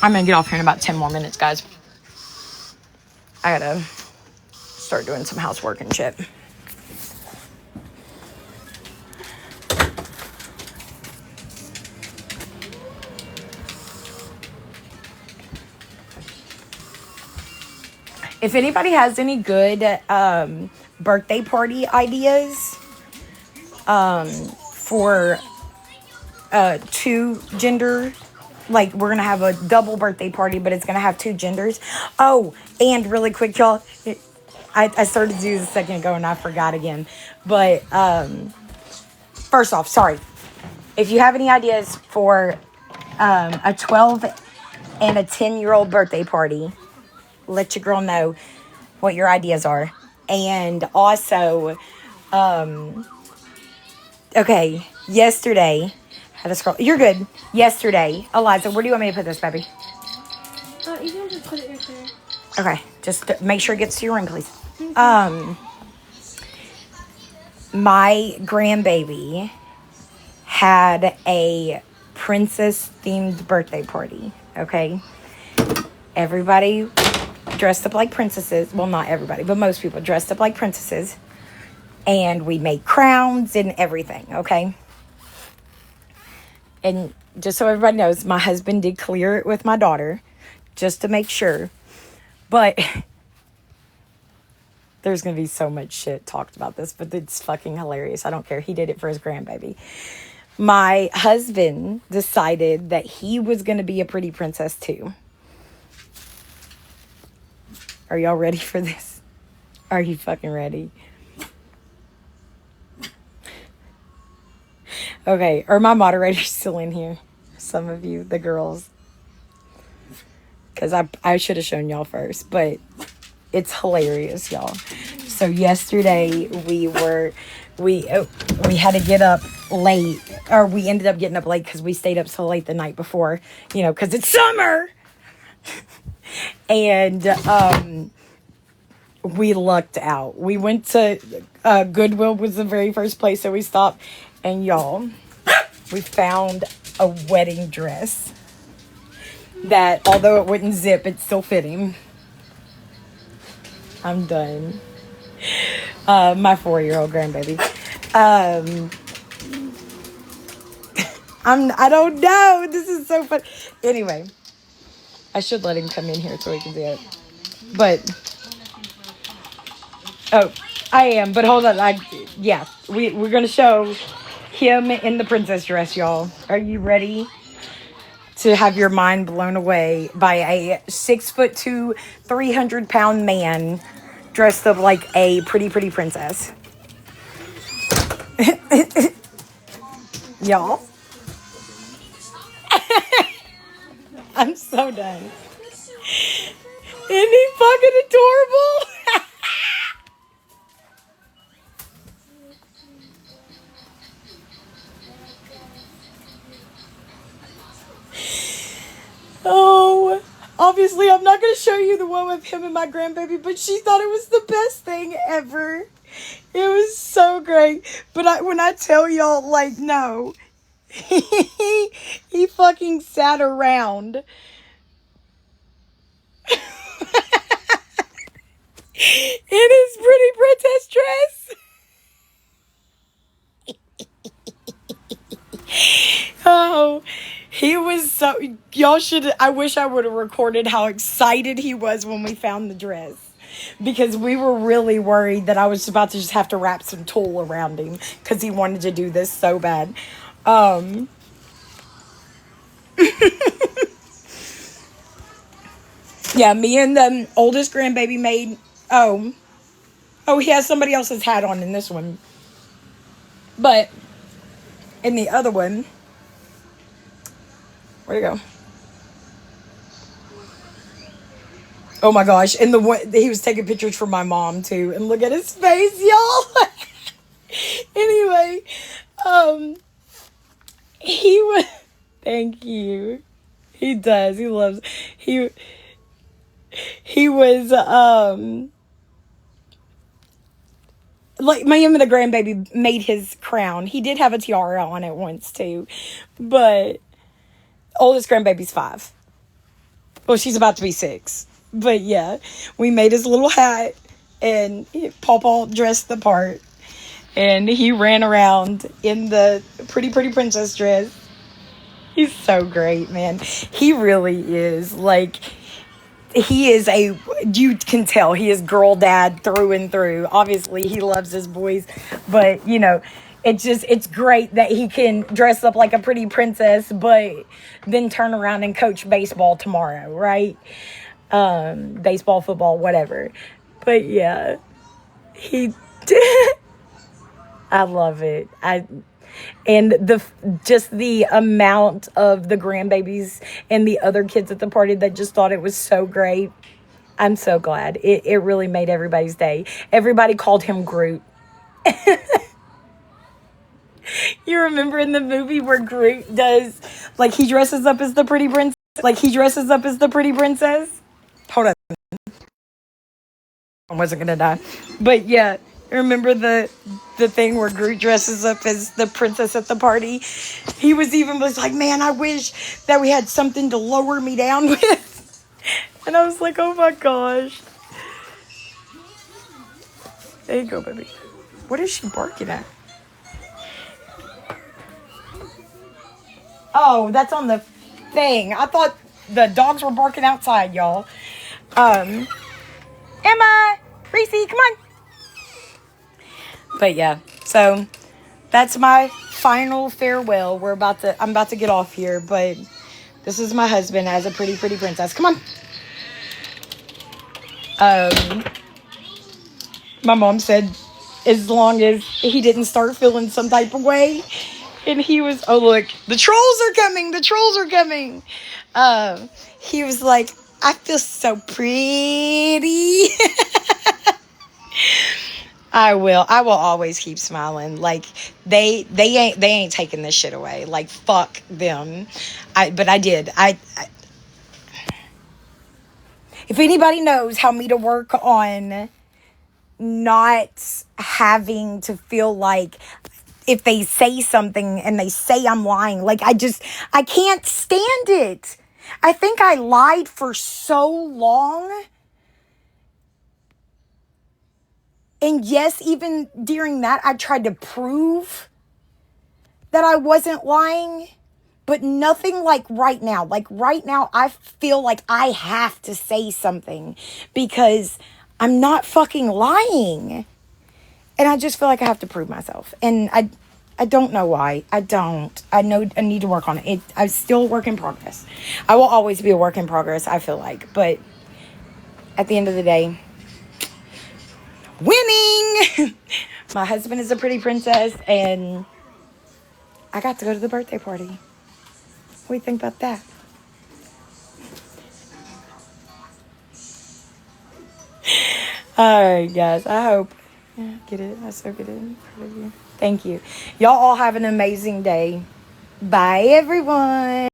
I'm going to get off here in about 10 more minutes, guys. I got to start doing some housework and shit. If anybody has any good birthday party ideas for two gender, like we're going to have a double birthday party, but it's going to have two genders. Oh, and really quick, y'all, I started to do this a second ago and I forgot again. But first off, sorry. If you have any ideas for a 12 and a 10-year-old birthday party, let your girl know what your ideas are. And also, okay, yesterday, how to scroll. You're good. Yesterday, Eliza, where do you want me to put this, baby? You can just put it right there. Okay, just make sure it gets to your room, please. My grandbaby had a princess-themed birthday party, okay? Everybody dressed up like princesses. Well, not everybody, but most people dressed up like princesses. And we made crowns and everything, okay? And just so everybody knows, my husband did clear it with my daughter just to make sure. But there's going to be so much shit talked about this, but it's fucking hilarious. I don't care. He did it for his grandbaby. My husband decided that he was going to be a pretty princess too. Are y'all ready for this? Are you fucking ready? Okay, are my moderators still in here? Some of you, the girls. Because I should have shown y'all first, but it's hilarious, y'all. So yesterday we had to get up late, or we ended up getting up late because we stayed up so late the night before, because it's summer. And we lucked out. We went to Goodwill was the very first place that we stopped, and y'all, we found a wedding dress that, although it wouldn't zip, it still fit him. I'm done. My 4-year-old grandbaby. I don't know. This is so fun. Anyway, I should let him come in here so he can see it. But I am. But hold on. We're gonna show him in the princess dress, y'all. Are you ready to have your mind blown away by a 6'2", 300-pound man dressed up like a pretty princess? Y'all. I'm so done. Isn't he fucking adorable? Oh, obviously I'm not going to show you the one with him and my grandbaby, but she thought it was the best thing ever. It was so great. But when I tell y'all, like, no, he fucking sat around in his pretty princess dress. Oh, he was so, I wish I would have recorded how excited he was when we found the dress, because we were really worried that I was about to just have to wrap some tulle around him because he wanted to do this so bad. Yeah, me and the oldest grandbaby made, he has somebody else's hat on in this one. But in the other one, where'd it go? Oh my gosh. And the one, he was taking pictures for my mom too. And look at his face, y'all. Anyway, he was, thank you. He does. He loves, he was, like, my and the grandbaby made his crown. He did have a tiara on it once too, but oldest grandbaby's 5. Well, she's about to be 6. But yeah, we made his little hat, and Pawpaw dressed the part, and he ran around in the pretty princess dress. He's so great, man. He really is. Like, you can tell he is girl dad through and through. Obviously, he loves his boys, but it's great that he can dress up like a pretty princess, but then turn around and coach baseball tomorrow, right? Baseball, football, whatever. But yeah, he did. I love it. And the amount of the grandbabies and the other kids at the party that just thought it was so great. I'm so glad. It really made everybody's day. Everybody called him Groot. You remember in the movie where Groot does, like, he dresses up as the pretty princess? Hold on. I wasn't gonna die. But yeah, remember the thing where Groot dresses up as the princess at the party? He was like, man, I wish that we had something to lower me down with. And I was like, oh my gosh. There you go, baby. What is she barking at? Oh, that's on the thing. I thought the dogs were barking outside, y'all. Emma, Reese, come on. But yeah, so that's my final farewell. I'm about to get off here, but this is my husband as a pretty princess. Come on. My mom said as long as he didn't start feeling some type of way, and he was, oh look, the trolls are coming. He was like, I feel so pretty. I will. I will always keep smiling. Like they ain't taking this shit away. Like fuck them. But I did. If anybody knows how me to work on not having to feel like if they say something and they say I'm lying, like I can't stand it. I think I lied for so long. And yes, even during that, I tried to prove that I wasn't lying, but nothing like right now. Like right now, I feel like I have to say something because I'm not fucking lying. And I just feel like I have to prove myself. And I don't know why. I don't. I know I need to work on it. I'm still a work in progress. I will always be a work in progress, I feel like. But at the end of the day, winning! My husband is a pretty princess, and I got to go to the birthday party. What do you think about that? All right, guys. I hope. Yeah, get it. I so get it. Thank you. Y'all all have an amazing day. Bye, everyone.